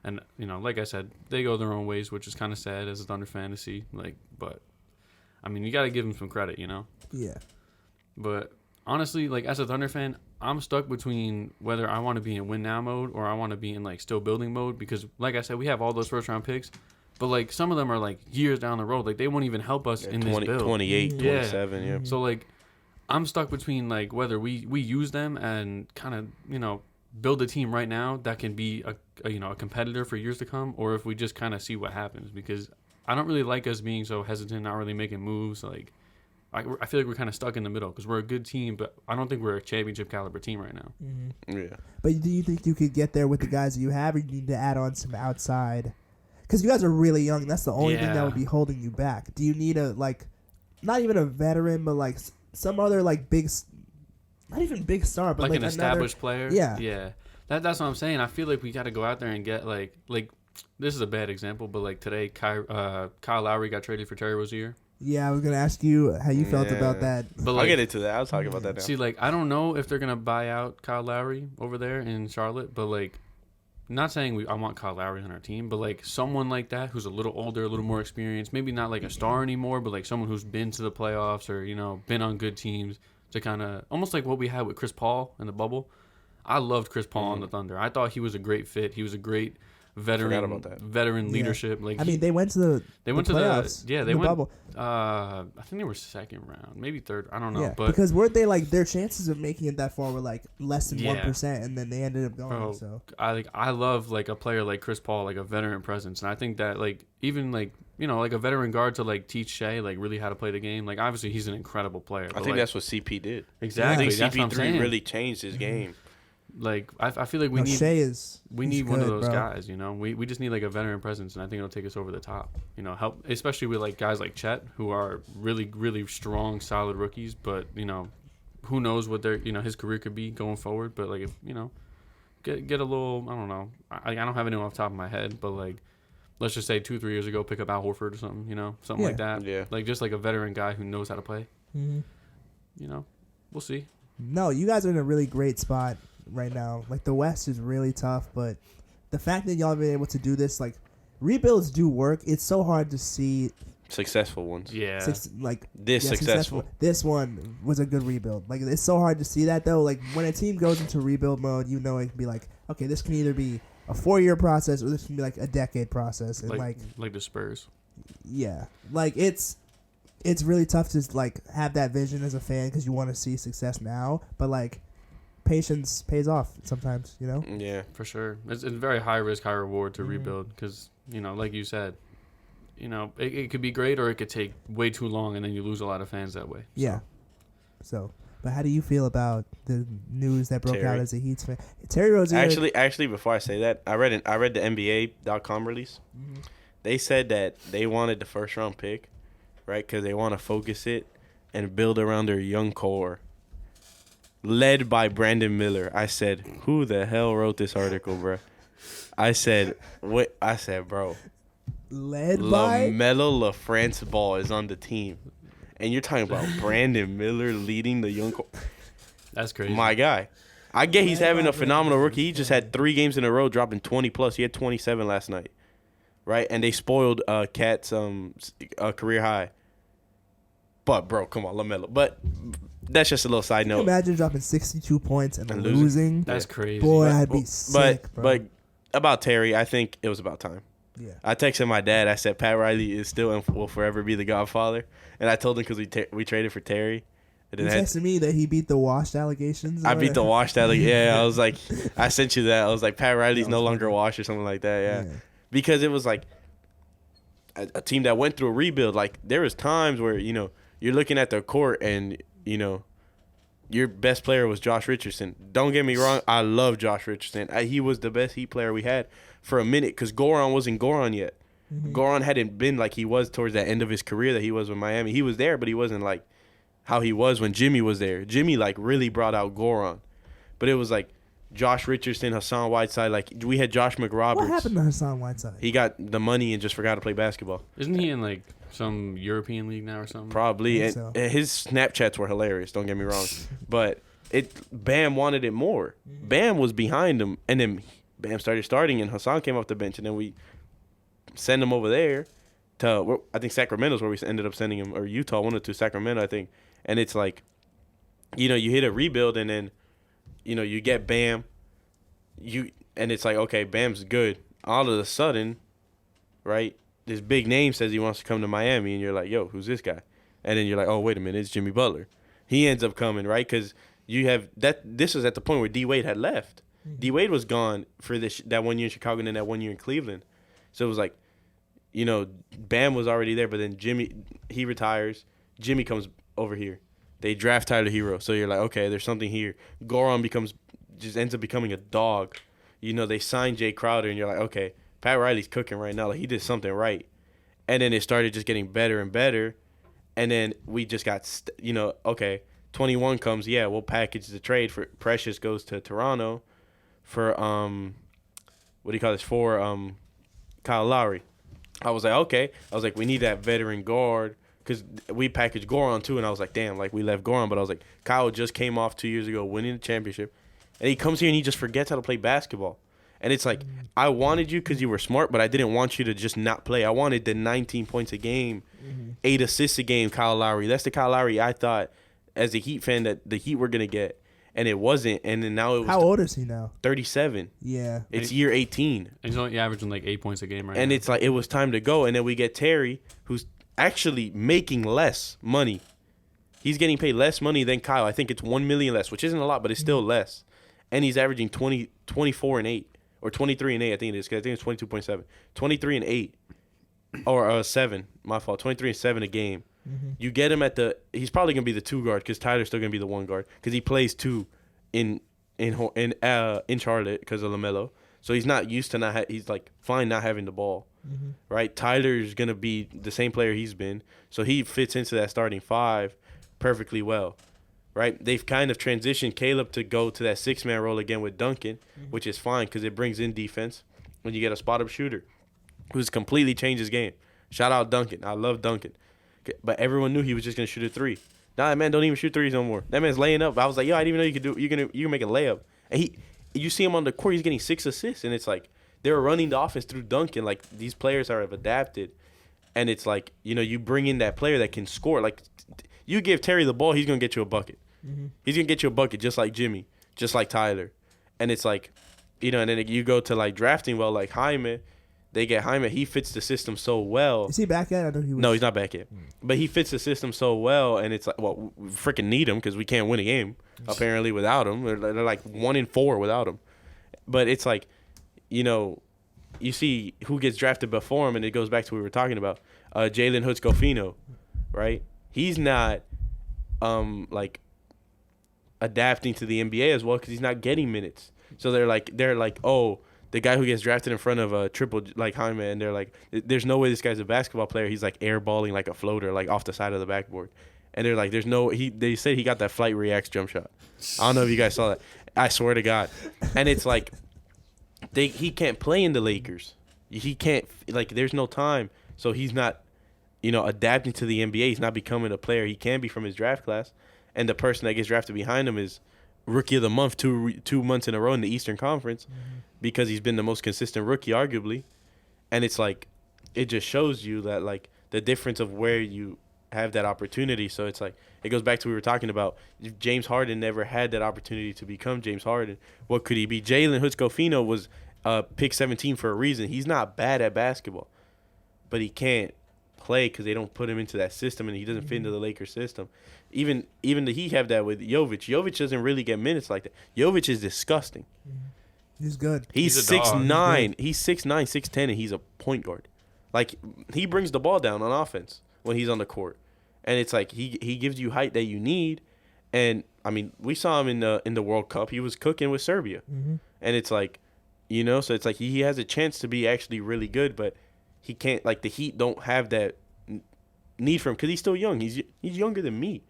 and you know, like I said, they go their own ways, which is kind of sad as a Thunder fan to see. Like, but I mean, you got to give them some credit, you know. Yeah. But honestly, like as a Thunder fan, I'm stuck between whether I want to be in win now mode or I want to be in like still building mode because, like I said, we have all those first round picks, but like some of them are like years down the road. Like they won't even help us in 20, this build. 28, Yeah. 27, yeah. So like I'm stuck between like whether we use them and kind of, you know, build a team right now that can be a you know, a competitor for years to come, or if we just kind of see what happens, because I don't really like us being so hesitant, not really making moves. Like I feel like we're kind of stuck in the middle because we're a good team, but I don't think we're a championship caliber team right now. Yeah. But do you think you could get there with the guys that you have, or you need to add on some outside? Because you guys are really young. That's the only thing that Yeah. would be holding you back. Do you need a, like, not even a veteran, but like some other like not even big star, but Like an another, established player? Yeah. Yeah. That's what I'm saying. I feel like we got to go out there and get like this is a bad example, but like today, Kyle Lowry got traded for Terry Rozier. Yeah, I was gonna ask you how you felt Yeah. about that. But I'll like, get into that. I'll talk about that now. see, like I don't know if they're gonna buy out Kyle Lowry over there in Charlotte, but like, not saying I want Kyle Lowry on our team, but like someone like that who's a little older, a little more experienced, maybe not like a star anymore, but like someone who's been to the playoffs or, you know, been on good teams to kind of almost like what we had with Chris Paul in the bubble. I loved Chris Paul on the Thunder. I thought he was a great fit. He was a great Forgot about that. veteran leadership. Like I mean, they went to the playoffs. they They went. bubble. I think they were second round, maybe third. I don't know, Yeah, but because weren't they like their chances of making it that far were like less than Yeah. 1%, and then they ended up going. Bro, So I love like a player like Chris Paul, like a veteran presence, and I think that like even like, you know, like a veteran guard to like teach Shea like really how to play the game. Like obviously he's an incredible player. I but, think like, that's what CP did. exactly. I think That's what I'm CP3 saying. really changed his game. Like I feel like we no, need Shea is we he's need one of good, those bro. guys. You know, we just need like a veteran presence, and I think it'll take us over the top. You know, help especially with like guys like Chet who are really strong, solid rookies. But you know, who knows what their his career could be going forward. But like if you know, get a little, I don't know. I don't have anyone off the top of my head, but like let's just say 2-3 years ago, pick up Al Horford or something. You know, something like that. Yeah. Like just like a veteran guy who knows how to play. Mhm. You know, we'll see. No, you guys are in a really great spot right now. Like the West is really tough, but the fact that y'all have been able to do this, like rebuilds do work. It's so hard to see Successful ones. Yeah. Successful. This one was a good rebuild. Like it's so hard to see that though. Like when a team goes into rebuild mode, you know it can be like, okay, this can either be a 4-year process or this can be like a decade process. And like the Spurs. yeah, like it's really tough to like have that vision as a fan because you want to see success now, but like patience pays off sometimes, you know. Yeah. For sure. It's very high risk, high reward to rebuild because, you know, like you said, you know, it could be great or it could take way too long and then you lose a lot of fans that way. Yeah. So, but how do you feel about the news that broke out Terry. as a Heat fan? Terry Rozier. Actually, before I say that, I read the NBA.com release. They said that they wanted the first round pick, right? Because they want to focus it and build around their young core, led by Brandon Miller. I said, who the hell wrote this article, bro? I said, what? I said, bro, Led by LaMelo LaFrance Ball is on the team, and you're talking about Brandon Miller leading the young core. That's crazy. My guy. I get he's having a phenomenal rookie. He just had 3 games in a row dropping 20+. He had 27 last night, right? And they spoiled Cat's career high. But, bro, come on, LaMelo. But that's just a little side Can you note. imagine dropping 62 points and And losing? That's crazy. Boy, But- I'd be sick, bro. But about Terry, I think it was about time. Yeah. I texted my dad. I said Pat Riley is still and will forever be the Godfather. And I told him because we traded for Terry. And You then had, texted me that he beat the washed allegations. I beat the Wash that. Yeah, I was like, I sent you that. I was like, Pat Riley's no longer Wash or something like that. Yeah. Because it was like a team that went through a rebuild. Like there was times where, you know, you're looking at their court and, you know, your best player was Josh Richardson. Don't get me wrong. I love Josh Richardson. He was the best Heat player we had for a minute because Goran wasn't Goran yet. Goran hadn't been like he was towards the end of his career that he was with Miami. He was there, but he wasn't like how he was when Jimmy was there. Jimmy like really brought out Goron, but it was like Josh Richardson, Hassan Whiteside. Like we had Josh McRoberts. What happened to Hassan Whiteside? He got the money and just forgot to play basketball. Isn't he in like some European league now or something? Probably. And, so. and his Snapchats were hilarious. Don't get me wrong, but Bam wanted it more. Bam was behind him, and then Bam started starting, and Hassan came off the bench, and then we send him over there to I think Sacramento's where we ended up sending him, or Utah, one or two, Sacramento, I think. And it's like, you hit a rebuild, and then, you get Bam, and it's like, okay, Bam's good. All of a sudden, right, this big name says he wants to come to Miami, and you're like, yo, who's this guy? And then you're like, oh, wait a minute, it's Jimmy Butler. He ends up coming, right, because you have that. This was at the point where D Wade had left. D Wade was gone for that 1 year in Chicago and then that 1 year in Cleveland. So it was like, Bam was already there, but then Jimmy, he retires. Jimmy comes over here. They draft Tyler Hero. So you're like, okay, there's something here. Goron just ends up becoming a dog. They sign Jay Crowder, and you're like, okay, Pat Riley's cooking right now. Like, he did something right. And then it started just getting better and better. And then we just got, okay, 21 comes. Yeah, we'll package the trade for Precious goes to Toronto for, what do you call this? For Kyle Lowry. I was like, okay. I was like, we need that veteran guard because we packaged Goron too. And I was like, damn, like we left Goron. But I was like, Kyle just came off 2 years ago winning the championship. And he comes here and he just forgets how to play basketball. And it's like, I wanted you because you were smart, but I didn't want you to just not play. I wanted the 19 points a game, 8 assists a game, Kyle Lowry. That's the Kyle Lowry I thought as a Heat fan that the Heat were going to get. And it wasn't. And then now it was. How old is he now? 37. Yeah. It's year 18. And he's only averaging like 8 points a game right now. And it's like, it was time to go. And then we get Terry, who's actually making less money. He's getting paid less money than Kyle. I think it's $1 million less, which isn't a lot, but it's still less. And he's averaging 24 and 8. Or 23 and 8, I think it is. Because I think it's 22.7. 23 and 8. Or 7. My fault. 23 and 7 a game. You get him he's probably going to be the 2 guard because Tyler's still going to be the 1 guard because he plays 2 in Charlotte because of LaMelo. So he's not used to he's like fine not having the ball, right? Tyler's going to be the same player he's been. So he fits into that starting 5 perfectly well, right? They've kind of transitioned Caleb to go to that 6-man role again with Duncan, which is fine because it brings in defense when you get a spot-up shooter who's completely changed his game. Shout out Duncan. I love Duncan. But everyone knew he was just gonna shoot a 3. Now that man don't even shoot 3s no more. That man's laying up. I was like, yo, I didn't even know you could do. You can make a layup. And you see him on the court. He's getting 6 assists, and it's like they were running the offense through Duncan. Like these players have adapted, and it's like you bring in that player that can score. Like you give Terry the ball, he's gonna get you a bucket. He's gonna get you a bucket just like Jimmy, just like Tyler, and it's like, and then you go to like drafting well like Jaime. They get Jaime. He fits the system so well. Is he back yet? I know he was. No, he's not back yet. But he fits the system so well, and it's like, well, we freaking need him because we can't win a game, apparently, without him. They're like 1-4 without him. But it's like, you see who gets drafted before him, and it goes back to what we were talking about. Jalen Hood-Schifino, right? He's not, like, adapting to the NBA as well because he's not getting minutes. So they're like, oh, the guy who gets drafted in front of a triple like Jaime, and they're like, there's no way this guy's a basketball player. He's like airballing like a floater, like off the side of the backboard. And they're like, they said he got that Flight Reacts jump shot. I don't know if you guys saw that. I swear to God. And it's like, he can't play in the Lakers. He can't, like, there's no time. So he's not, adapting to the NBA. He's not becoming a player he can be from his draft class. And the person that gets drafted behind him is Rookie of the Month 2 months in a row in the Eastern Conference. Because he's been the most consistent rookie, arguably. And it's like, it just shows you that, like, the difference of where you have that opportunity. So it's like, it goes back to what we were talking about. If James Harden never had that opportunity to become James Harden, what could he be? Jalen Hood-Schifino was pick 17 for a reason. He's not bad at basketball, but he can't play because they don't put him into that system, and he doesn't fit into the Lakers system. Even the Heat have that with Jovic. Jovic doesn't really get minutes like that. Jovic is disgusting. He's good. He's a dog. 6'9". He's 6'9", 6'10", and he's a point guard. Like, he brings the ball down on offense when he's on the court. And it's like he gives you height that you need. And, I mean, we saw him in the World Cup. He was cooking with Serbia. And it's like, so it's like he has a chance to be actually really good, but he can't, like, the Heat don't have that need for him because he's still young. He's younger than me.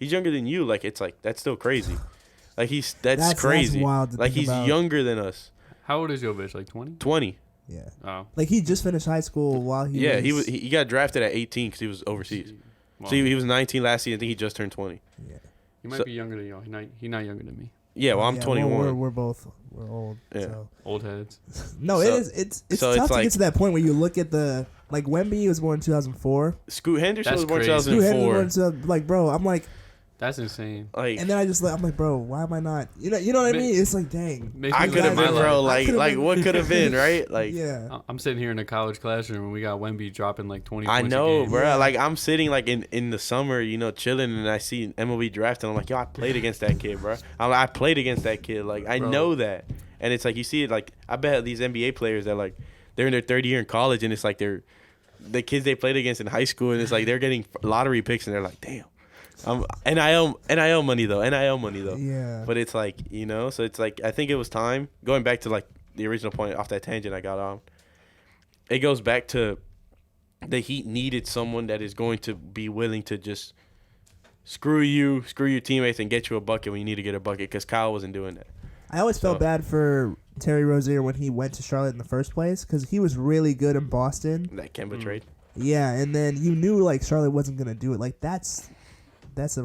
He's younger than you. Like, it's like, that's still crazy. Like, that's crazy. That's wild to like, think he's about. younger than us. How old is Jovic? Like 20? 20. Yeah. Oh. Like, he just finished high school while he got drafted at 18 because he was overseas. Wow. So he was 19 last season. I think he just turned 20. Yeah. He might be younger than y'all. He's not younger than me. Yeah, well, I'm 21. We're old. Yeah. So. Old heads. No, it's so tough it's to like, get to that point where you look at like Wemby was born in 2004. Scoot Henderson That's was born in crazy. 2004. Scoot Henderson, like, bro, I'm like, That's insane. Like, and then I'm like, bro, why am I not? You know what I mean? It's like, dang. I could have been, bro. Like what could have been, right? Like, yeah. I'm sitting here in a college classroom and we got Wemby dropping like 20 I points know, a game. bro. Yeah. Like, I'm sitting like in the summer, chilling, and I see MLB draft, and I'm like, yo, I played against that kid, bro. I played against that kid. Like, I know that, and it's like you see it. Like, I bet these NBA players that like they're in their third year in college, and it's like they're the kids they played against in high school, and it's like they're getting lottery picks, and they're like, damn. NIL money though. Yeah. But it's like, so it's like, I think it was time. Going back to like the original point off that tangent I got on. It goes back to the Heat needed someone that is going to be willing to just screw your teammates and get you a bucket when you need to get a bucket, because Kyle wasn't doing that. I always felt bad for Terry Rozier when he went to Charlotte in the first place, because he was really good in Boston. That Kemba trade. Yeah, and then you knew like Charlotte wasn't gonna do it. Like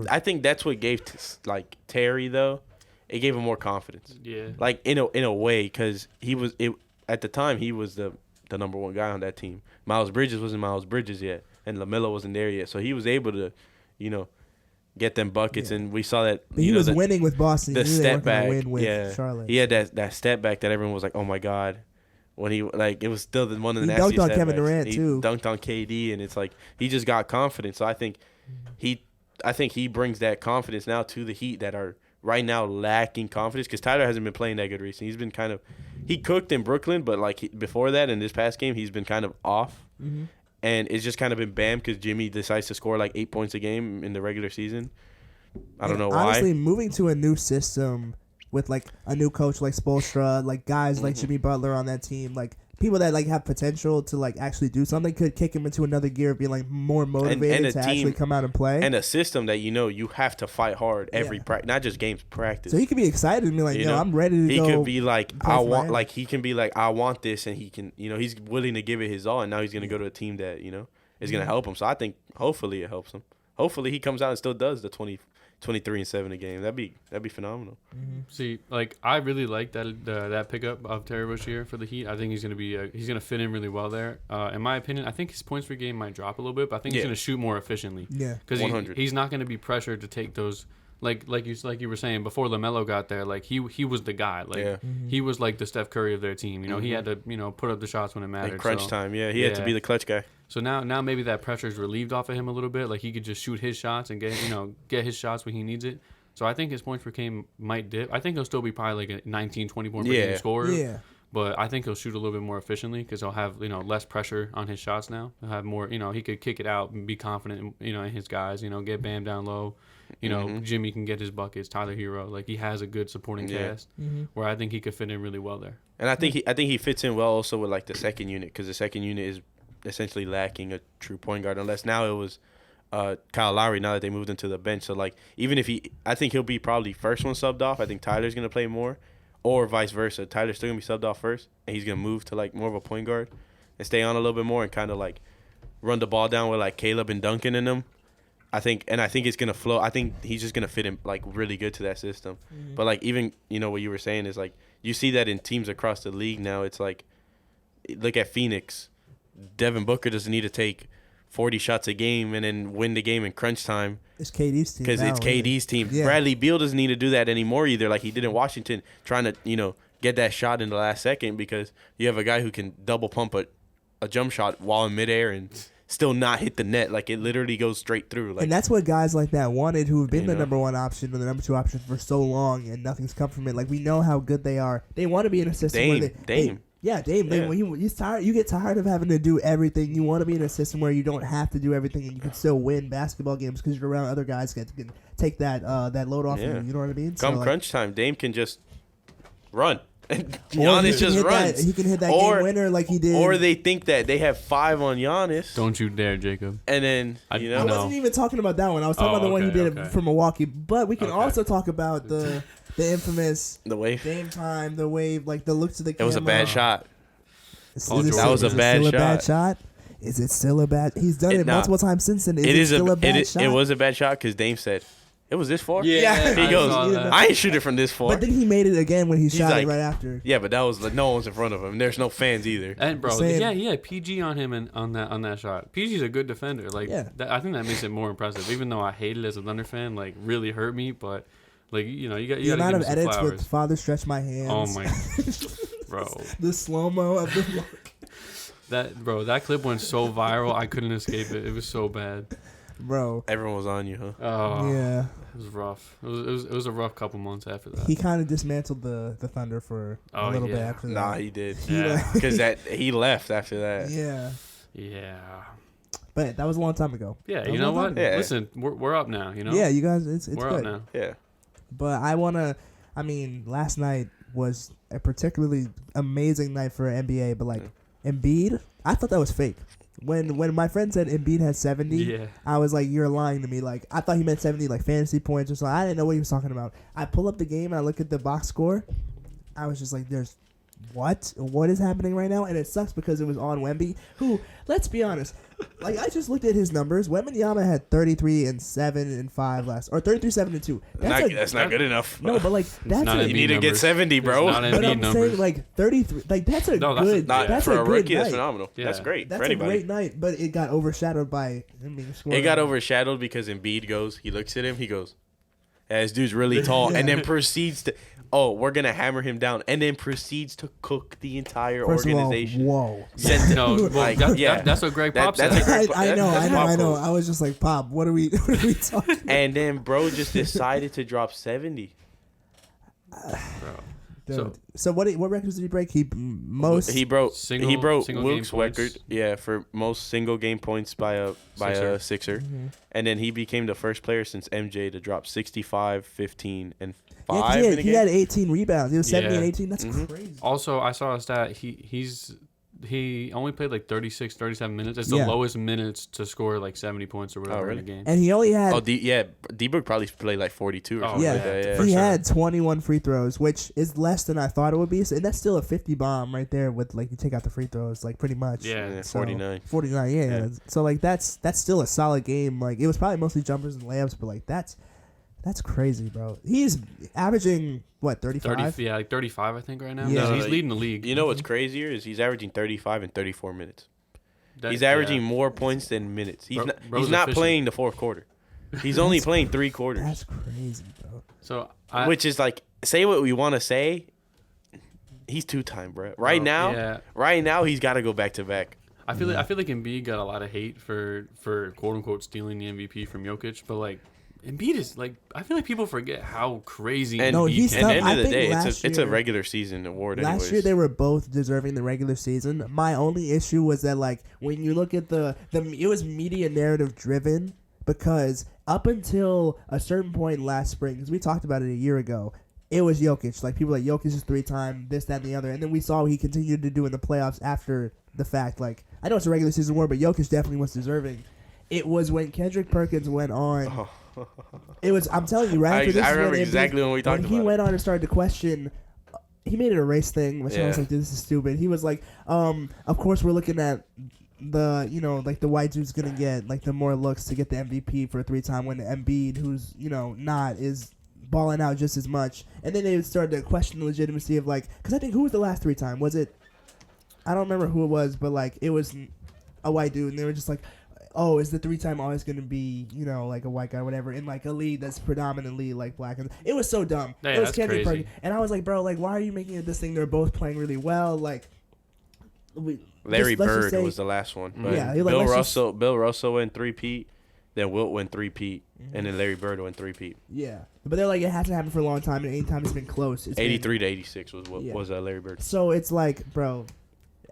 I think that's what gave like Terry though. It gave him more confidence. Yeah. Like in a way, because at the time he was the number one guy on that team. Miles Bridges wasn't Miles Bridges yet, and LaMelo wasn't there yet. So he was able to, get them buckets, and we saw that. But he was winning with Boston. The step back, win with Charlotte. He had that step back that everyone was like, "Oh my god." When it was still one of the he nastiest dunked on step Kevin backs. Durant he too. Dunked on KD, and it's like he just got confidence. So I think he brings that confidence now to the Heat that are right now lacking confidence, because Tyler hasn't been playing that good recently. He's been he cooked in Brooklyn, but like before that in this past game, he's been kind of off. Mm-hmm. And it's just kind of been bam because Jimmy decides to score like 8 points a game in the regular season. I don't know why. Honestly, moving to a new system with like a new coach like Spoelstra, like guys like Jimmy Butler on that team, like people that like have potential to like actually do something, could kick him into another gear of being like more motivated to actually come out and play. And a system that you have to fight hard every practice, not just games, practice. So he could be excited and be like, I'm ready to go. He could be like, he can be like, I want this, and he can, he's willing to give it his all, and now he's going to go to a team that, is going to help him. So I think hopefully it helps him. Hopefully he comes out and still does the 23-7 a game. That'd be phenomenal. Mm-hmm. See, like I really like that pickup of Terry Rozier for the Heat. I think he's gonna fit in really well there. In my opinion, I think his points per game might drop a little bit, but I think he's gonna shoot more efficiently. Yeah, because he's not gonna be pressured to take those. Like you were saying before LaMelo got there, like he was the guy. Like he was like the Steph Curry of their team. He had to put up the shots when it mattered. In crunch time, he had to be the clutch guy. So now maybe that pressure is relieved off of him a little bit. Like he could just shoot his shots and get his shots when he needs it. So I think his points per game might dip. I think he'll still be probably like a 19, 20 point per game scorer. Yeah. But I think he'll shoot a little bit more efficiently because he'll have less pressure on his shots now. He'll have more. He could kick it out and be confident. In his guys. Get Bam down low. Jimmy can get his buckets. Tyler Hero, like he has a good supporting cast where I think he could fit in really well there. And I think he fits in well also with like the second unit, because the second unit is essentially lacking a true point guard, unless now it was Kyle Lowry now that they moved him to the bench. So like even if I think he'll be probably first one subbed off. I think Tyler's gonna play more, or vice versa. Tyler's still gonna be subbed off first, and he's gonna move to like more of a point guard and stay on a little bit more and kind of like run the ball down with like Caleb and Duncan in them. I think it's gonna flow. I think he's just gonna fit in like really good to that system. But like even what you were saying is like you see that in teams across the league now. It's like look at Phoenix. Devin Booker doesn't need to take 40 shots a game and then win the game in crunch time. It's KD's team. Because it's KD's team. Yeah. Bradley Beal doesn't need to do that anymore either, like he did in Washington, trying to get that shot in the last second, because you have a guy who can double pump a jump shot while in midair and still not hit the net. Like it literally goes straight through. Like, and that's what guys like that wanted, who have been the number one option or the number two option for so long, and nothing's come from it. Like we know how good they are. They want to be in a system where Dame. When he's tired, you get tired of having to do everything. You want to be in a system where you don't have to do everything, and you can still win basketball games because you're around other guys that can take that load off of you. You know what I mean? Come crunch time, Dame can just run. And Or he Giannis can just hit runs. He can hit that Or- game winner like he did. Or they think that they have 5 on Giannis. Don't you dare, Jacob. And then, I you I know. know. wasn't even talking about that one. I was talking about the one he did okay. for Milwaukee. But we can Okay. also talk about the infamous The wave. game time, the wave, like the look to the It camera. was a bad shot. Paul George. That was a bad still a bad shot. shot? Is it still a bad? He's done it Nah. multiple times since then. Is It it is still a bad it, shot? it was a bad shot because Dame said, it was this far? Yeah. He I goes, saw that. I ain't shoot it from this far. But then he made it again when he shot like- it right after. Yeah, but that was like no one's in front of him. There's no fans either. And bro, Saying- yeah, he had PG on him and on that shot. PG's a good defender. Like, Yeah. I think that makes it more impressive. Even though I hate it as a Thunder fan, like really hurt me. But like you The gotta amount give of him some edits flowers. with "Father Stretch My Hands." Oh my, bro, The slow mo of the. that clip went so viral. I couldn't escape it. It was so bad. Bro. Everyone was on you, huh? Oh, Yeah. it was rough. It was a rough couple months after that. He kind of dismantled the Thunder for a Oh, little bit yeah. after that. Nah, he did. Yeah. Because he left after that. Yeah. Yeah. But that was a long time ago. Yeah, That you was a know long what? time ago. Yeah. Listen, we're up now, you know? Yeah, you guys, it's we're good. up now. Yeah. But last night was a particularly amazing night for NBA. But like Embiid, I thought that was fake. When my friend said Embiid had 70, Yeah. I was like, you're lying to me. Like I thought he meant 70 like fantasy points or something. I didn't know what he was talking about. I pull up the game and I look at the box score. I was just like, there's what is happening right now? And it sucks because it was on Wemby, who, let's be honest, like I just looked at his numbers. Wembanyama had 33-7-5 last, or 33-7-2. That's not good enough. No, but like that's not a, Embiid You need to get numbers. 70, bro. It's not but Embiid I'm numbers. saying like 33. Like that's a No, that's good. Not that's for a good rookie, night. that's phenomenal. Yeah. That's great That's for a anybody. great night, but it got overshadowed by. It got overshadowed because Embiid goes, he looks at him, he goes, yeah, this dude's really tall, and then proceeds to, we're going to hammer him down, and then proceeds to cook the entire First organization. Of all, whoa. No, well, Like, that's what Greg Pop that's said. a great I know. Pop quote. I was just like, Pop, what are we talking? And then bro just decided to drop 70. Bro. Dude. So what records did he break? He broke Single Wilk's game record, points. yeah, for most single game points by a Sixer. Mm-hmm. And then he became the first player since MJ to drop 65, 15, and 5 Yeah, in a he game. had 18 rebounds. He was 70 Yeah. and 18. That's Mhm. crazy. Also, I saw a stat. He only played like 36, 37 minutes. It's the Yeah. lowest minutes to score like 70 points or whatever really? in a game. And he only had D-Book probably played like 42 or Oh, something yeah, like that. Yeah. for he sure. had 21 free throws, which is less than I thought it would be. So, and that's still a 50 bomb right there with like you take out the free throws, like pretty much. Yeah. Yeah, So, 49. 49, yeah. Yeah. So like that's still a solid game. Like it was probably mostly jumpers and layups, but like that's crazy, bro. He's averaging what 35. 30, yeah, like 35, I think, right now. Yeah. He's leading the league. You know what's crazier is he's averaging 35 in 34 minutes. That- He's averaging yeah. more points than minutes. He's Bro's not efficient. playing the fourth quarter. He's only That's- playing 3 quarters. That's crazy, bro. So Which is like, say what we want to say. He's 2-time, bro. Right now, he's got to go back to back. I feel like Embiid got a lot of hate for quote unquote stealing the MVP from Jokic, but like Embiid is like, I feel like people forget how crazy And No, Embiid he's can at tough. the end I of the think day, last it's a year- regular season award. Last anyways. year they were both deserving the regular season. My only issue was that like when you look at the it was media narrative driven because up until a certain point last spring, because we talked about it a year ago, it was Jokic. Like people were like Jokic is 3-time this, that, and the other, and then we saw what he continued to do in the playoffs after the fact. Like I know it's a regular season award, but Jokic definitely was deserving. It was when Kendrick Perkins went on. It was. I'm telling you, right after this. I is when remember Embiid- exactly when we talked when he about went on and started to question. He made it a race thing, which I was Yeah. like, "This is stupid." He was like, "Of course we're looking at the like the white dude's gonna get like the more looks to get the MVP for a 3-time when the Embiid, who's not, is balling out just as much." And then they started to question the legitimacy of like, because I think who was the last 3-time? Was it? I don't remember who it was, but like it was a white dude, and they were just like, "Oh, is the 3-time always going to be, like a white guy or whatever in like a league that's predominantly like black?" And it was so dumb. Yeah, it was that's Kendrick crazy. Perkins. And I was like, bro, like, why are you making it this thing? They're both playing really well. Like, Larry let's just Bird say- was the last one. But Yeah, like, Bill let's just- Russell went 3-peat, then Wilt went 3-peat, and then Larry Bird went 3-peat. Yeah. But they're like, it hasn't happened for a long time, and anytime it's been close. It's been- 83 to 86 was what Yeah. was Larry Bird. So it's like, bro,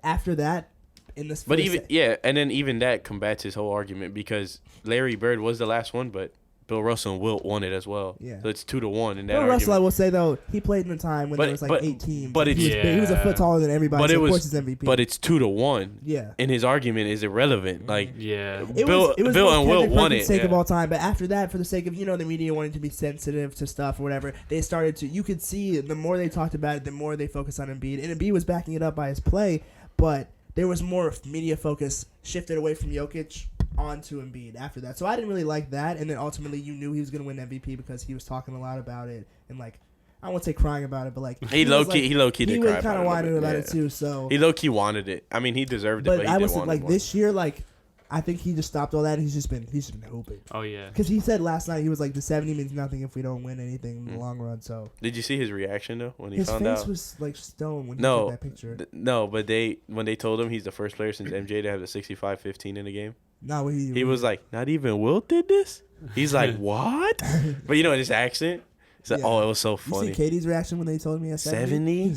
after that, in this But first even that combats his whole argument because Larry Bird was the last one, but Bill Russell and Wilt won it as well. Yeah. So it's 2-1 in that Bill argument. Russell, I will say though, he played in a time when there was like 8 teams. But he was a foot taller than everybody. But so it of was, course he's MVP. But it's 2-1. Yeah. And his argument is irrelevant. Like Bill and Wilt won it. Sake of all time, but after that, for the sake of the media wanting to be sensitive to stuff or whatever, they started to. You could see the more they talked about it, the more they focused on Embiid, and Embiid was backing it up by his play, but there was more media focus shifted away from Jokic onto Embiid after that. So I didn't really like that, and then ultimately you knew he was going to win MVP because he was talking a lot about it and like I won't say crying about it, but like he low key did cry about it. He was kind of whining about it too. So he low key wanted it. I mean, he deserved it, but he I did was want like it this year, like I think he just stopped all that. And he's just been hooping. Oh yeah, because he said last night he was like the 70 means nothing if we don't win anything in the long run. So did you see his reaction though when he his found face out? was like stone when he took that picture. No, but when they told him he's the first player since MJ to have the 65-15 in a game. No, he was like, not even Wilt did this. He's like, what? But his accent. He's like, oh, it was so funny. You see Katie's reaction when they told me at 70?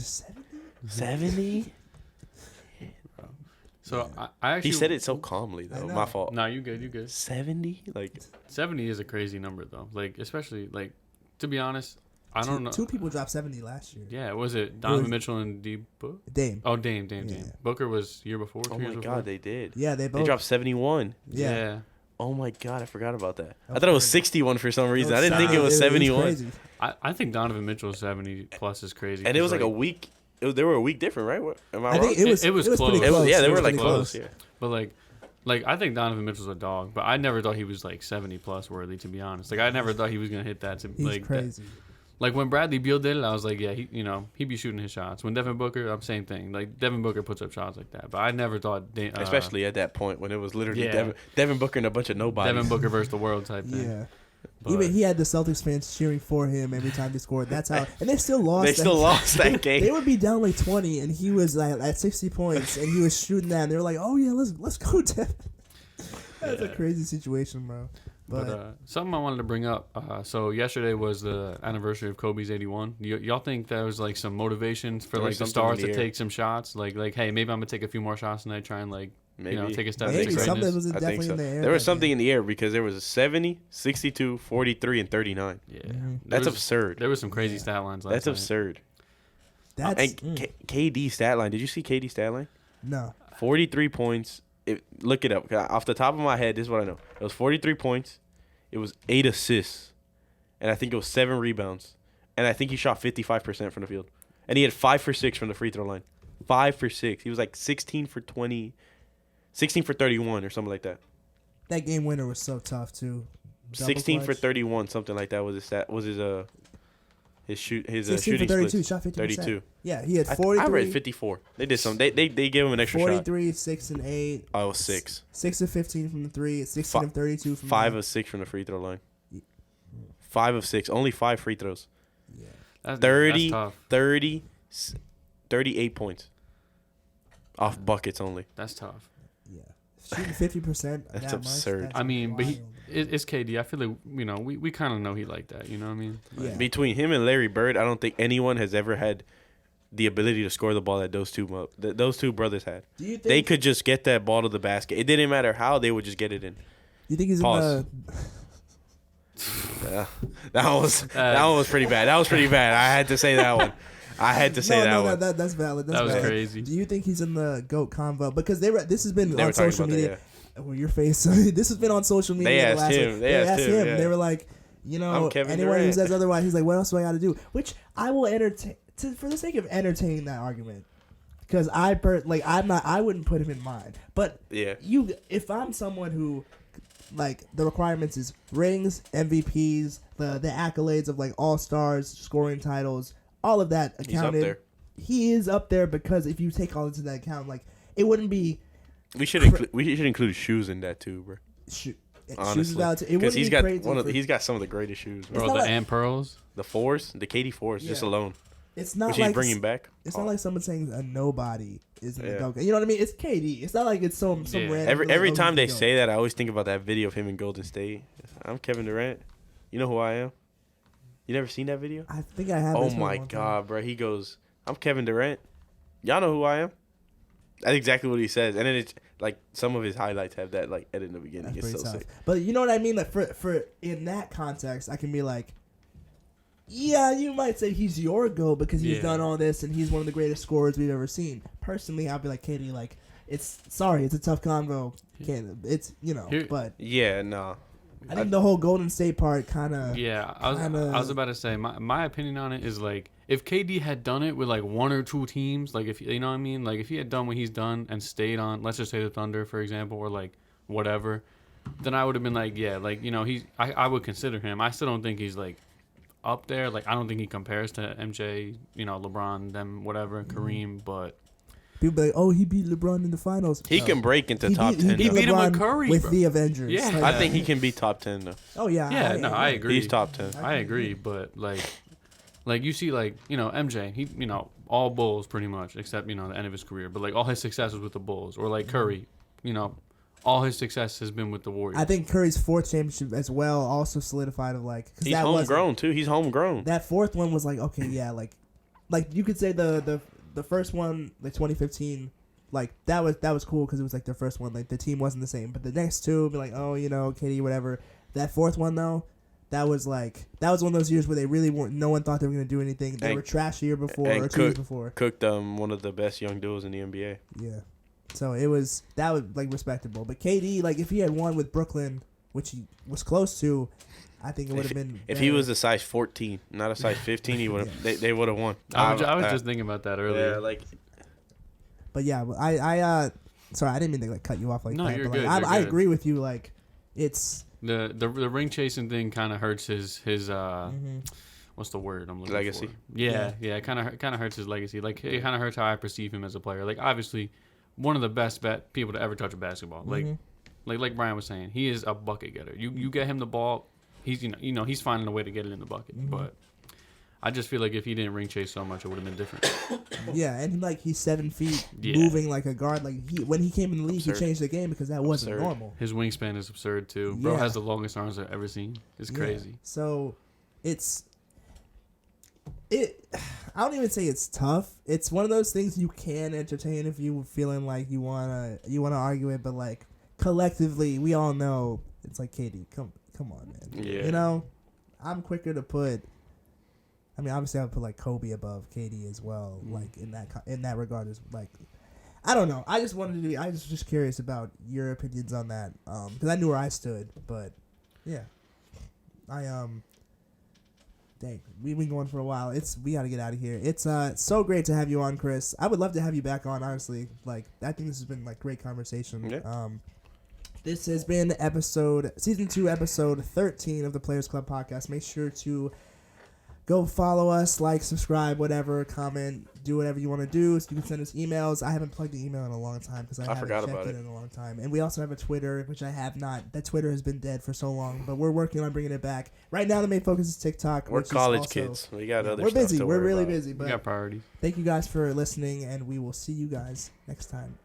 70? So I actually... He said it so calmly, though. My fault. No, you good. 70? Like 70 is a crazy number, though. Like, especially, like, to be honest, I don't know. 2 people dropped 70 last year. Yeah, was it Donovan Mitchell and Dame. Oh, Dame. Booker was year before, 2 years before. Oh, my God, they did. Yeah, they both. They dropped 71. Yeah. Oh, my God, I forgot about that. I thought it was 61 for some reason. I didn't think it was It 71. was crazy. I think Donovan Mitchell 70 plus is crazy. And it was like a week. They were a week different, right? Am I wrong? think it was close. pretty close. Yeah, they It were was like pretty close. Yeah. But like I think Donovan Mitchell's a dog, but I never thought he was like 70 plus worthy, to be honest. Like I never thought he was gonna hit that. He's crazy. Like when Bradley Beal did it, I was like, yeah, he'd be shooting his shots. When Devin Booker, same thing. Like Devin Booker puts up shots like that, but I never thought, especially at that point when it was literally Yeah. Devin Booker and a bunch of nobodies. Devin Booker versus the world type thing. Yeah. But Even he had the Celtics fans cheering for him every time he scored. That's how, and they still lost. They still lost that game. They would be down like 20, and he was like at 60 points, and he was shooting that. And they were like, "Oh yeah, let's go, Devin." That's a crazy situation, bro. But something I wanted to bring up. So yesterday was the anniversary of Kobe's 81. Y'all think there was like some motivations for like the stars to take some shots? Like hey, maybe I'm gonna take a few more shots tonight, try and like take a step. Maybe to something was I think definitely so. in the air. There was something in the air because there was a 70, 62, 43, and 39. Yeah, That's absurd. There was some crazy stat lines last That's night. absurd. That's KD stat line. Did you see KD stat line? no. 43 points. Look it up. Off the top of my head, this is what I know. It was 43 points. It was 8 assists. And I think it was 7 rebounds. And I think he shot 55% from the field. And he had 5 for 6 from the free throw line. 5 for 6. He was like 16 for 20, 16 for 31 or something like that. That game winner was so tough too. 16 for 31, something like that was his stat. Was his 16 shooting for 32, split. shot 50%. 32. Yeah, he had 43. I read 54. They did some. They gave him an extra 43, 6 and 8. shot. Oh, it was 6. 6 of 15 from the 3, 16 of 32 from 5 the of 6 from the free throw line. 5 of 6. Only 5 free throws. Yeah. That's 30, tough. 30, 38 points. Off buckets only. That's tough. Yeah. Shooting 50%. That's that absurd. Much, I mean, but wild. it's KD. I feel like we kind of know he like that. You know what I mean? Like, Yeah. Between him and Larry Bird, I don't think anyone has ever had the ability to score the ball that those two brothers had. Do you think They could just get that ball to the basket. It didn't matter how, they would just get it in. You think he's Pause. in the? That one was pretty bad. That was pretty bad. I had to say that one. I had to say that one. That's valid. That's That was valid. crazy. Do you think he's in the GOAT convo? Because this has been They on were talking social about media. Well, your face. This has been on social media. They asked last him. week. They asked him, yeah. They were like, I'm Kevin anyone who Durant. says otherwise, he's like, what else do I got to do? Which I will entertain for the sake of entertaining that argument. Because I wouldn't put him in mine. But Yeah. if I'm someone who, like, the requirements is rings, MVPs, the accolades of like all stars, scoring titles, all of that accounted. He's up there. He is up there because if you take all into that account, like it wouldn't be. We should include shoes in that too, bro. Honestly, because he's got some of the greatest shoes. Bro. Bro, the Ant Pearls. The 4s, the KD 4s, just alone. It's not which like he's bringing back. It's not like someone saying a nobody is in the GOAT. You know what I mean? It's KD. It's not like it's some random. Every time they say that, I always think about that video of him in Golden State. I'm Kevin Durant. You know who I am? You never seen that video? I think I have. Oh my god, bro! He goes, "I'm Kevin Durant. Y'all know who I am." That's exactly what he says, and then Like some of his highlights have that like edit in the beginning. That's It's pretty so tough. sick. But you know what I mean? Like for in that context, I can be like, yeah, you might say he's your GOAT because he's done all this and he's one of the greatest scorers we've ever seen. Personally, I'll be like, Katie, like, it's a tough convo. It's, but Yeah, no. I think the whole Golden State part kind of. Yeah, I was about to say my opinion on it is like if KD had done it with like one or two teams, like if you know what I mean, like if he had done what he's done and stayed on, let's just say the Thunder for example, or like whatever, then I would have been like, yeah, like I would consider him. I still don't think he's like up there. Like I don't think he compares to MJ, LeBron, them, whatever, Kareem, but. People be like, oh, he beat LeBron in the finals. He can break into top 10. He beat him with Curry, with bro. the Avengers. Yeah. Like, I think he can be top 10 though. Oh yeah. Yeah, I agree. He's top 10. I agree, but like you see, MJ, he, all Bulls pretty much, except the end of his career. But like all his success was with the Bulls, or like Curry, all his success has been with the Warriors. I think Curry's fourth championship as well also solidified of like. He's homegrown too. He's homegrown. That fourth one was like, okay, yeah, like you could say the first one, like 2015. Like that was cool because it was like their first one. Like the team wasn't the same, but the next two, be like, oh, KD, whatever. That fourth one though, that was one of those years where they really weren't. No one thought they were gonna do anything. They were trash the year before or 2 years before. Cooked one of the best young duos in the NBA. Yeah, so that was like respectable. But KD, like if he had won with Brooklyn, which he was close to, I think it would have been. If he was a size 14, not a size 15, he would have. They would have won. I was just thinking about that earlier. Yeah, like. But yeah, I sorry, I didn't mean to like cut you off like no, that. You're but good. like, You're I good. agree with you. Like it's the ring chasing thing kind of hurts his what's the word I'm looking legacy. for? Yeah, it kind of hurts his legacy. Like it kind of hurts how I perceive him as a player. Like obviously, one of the best people to ever touch a basketball. Like Brian was saying, he is a bucket getter. You get him the ball, he's he's finding a way to get it in the bucket. But I just feel like if he didn't ring chase so much, it would have been different. Yeah, and like he's 7 feet, moving like a guard. Like when he came in the league, he changed the game because that wasn't normal. His wingspan is absurd too. Bro has the longest arms I've ever seen. It's crazy. So, I don't even say it's tough. It's one of those things you can entertain if you feeling like you wanna argue it, but like collectively, we all know it's like KD. Come on, man. Yeah. I'm quicker to put. I mean, obviously, I would put like Kobe above KD as well. Like in that regard, is like, I don't know. I just I was just curious about your opinions on that because I knew where I stood. But yeah, dang, we've been going for a while. We got to get out of here. It's so great to have you on, Chris. I would love to have you back on. Honestly, like I think this has been like great conversation. Yeah. This has been season 2, episode 13 of the Players Club podcast. Make sure to go follow us, like, subscribe, whatever, comment, do whatever you want to do. So you can send us emails. I haven't plugged the email in a long time because I haven't checked it in a long time. And we also have a Twitter, which I have not. That Twitter has been dead for so long, but we're working on bringing it back. Right now, the main focus is TikTok. We're college kids. We got other We're stuff busy. to We're worry really about. busy. But we got priorities. thank you guys for listening, and we will see you guys next time.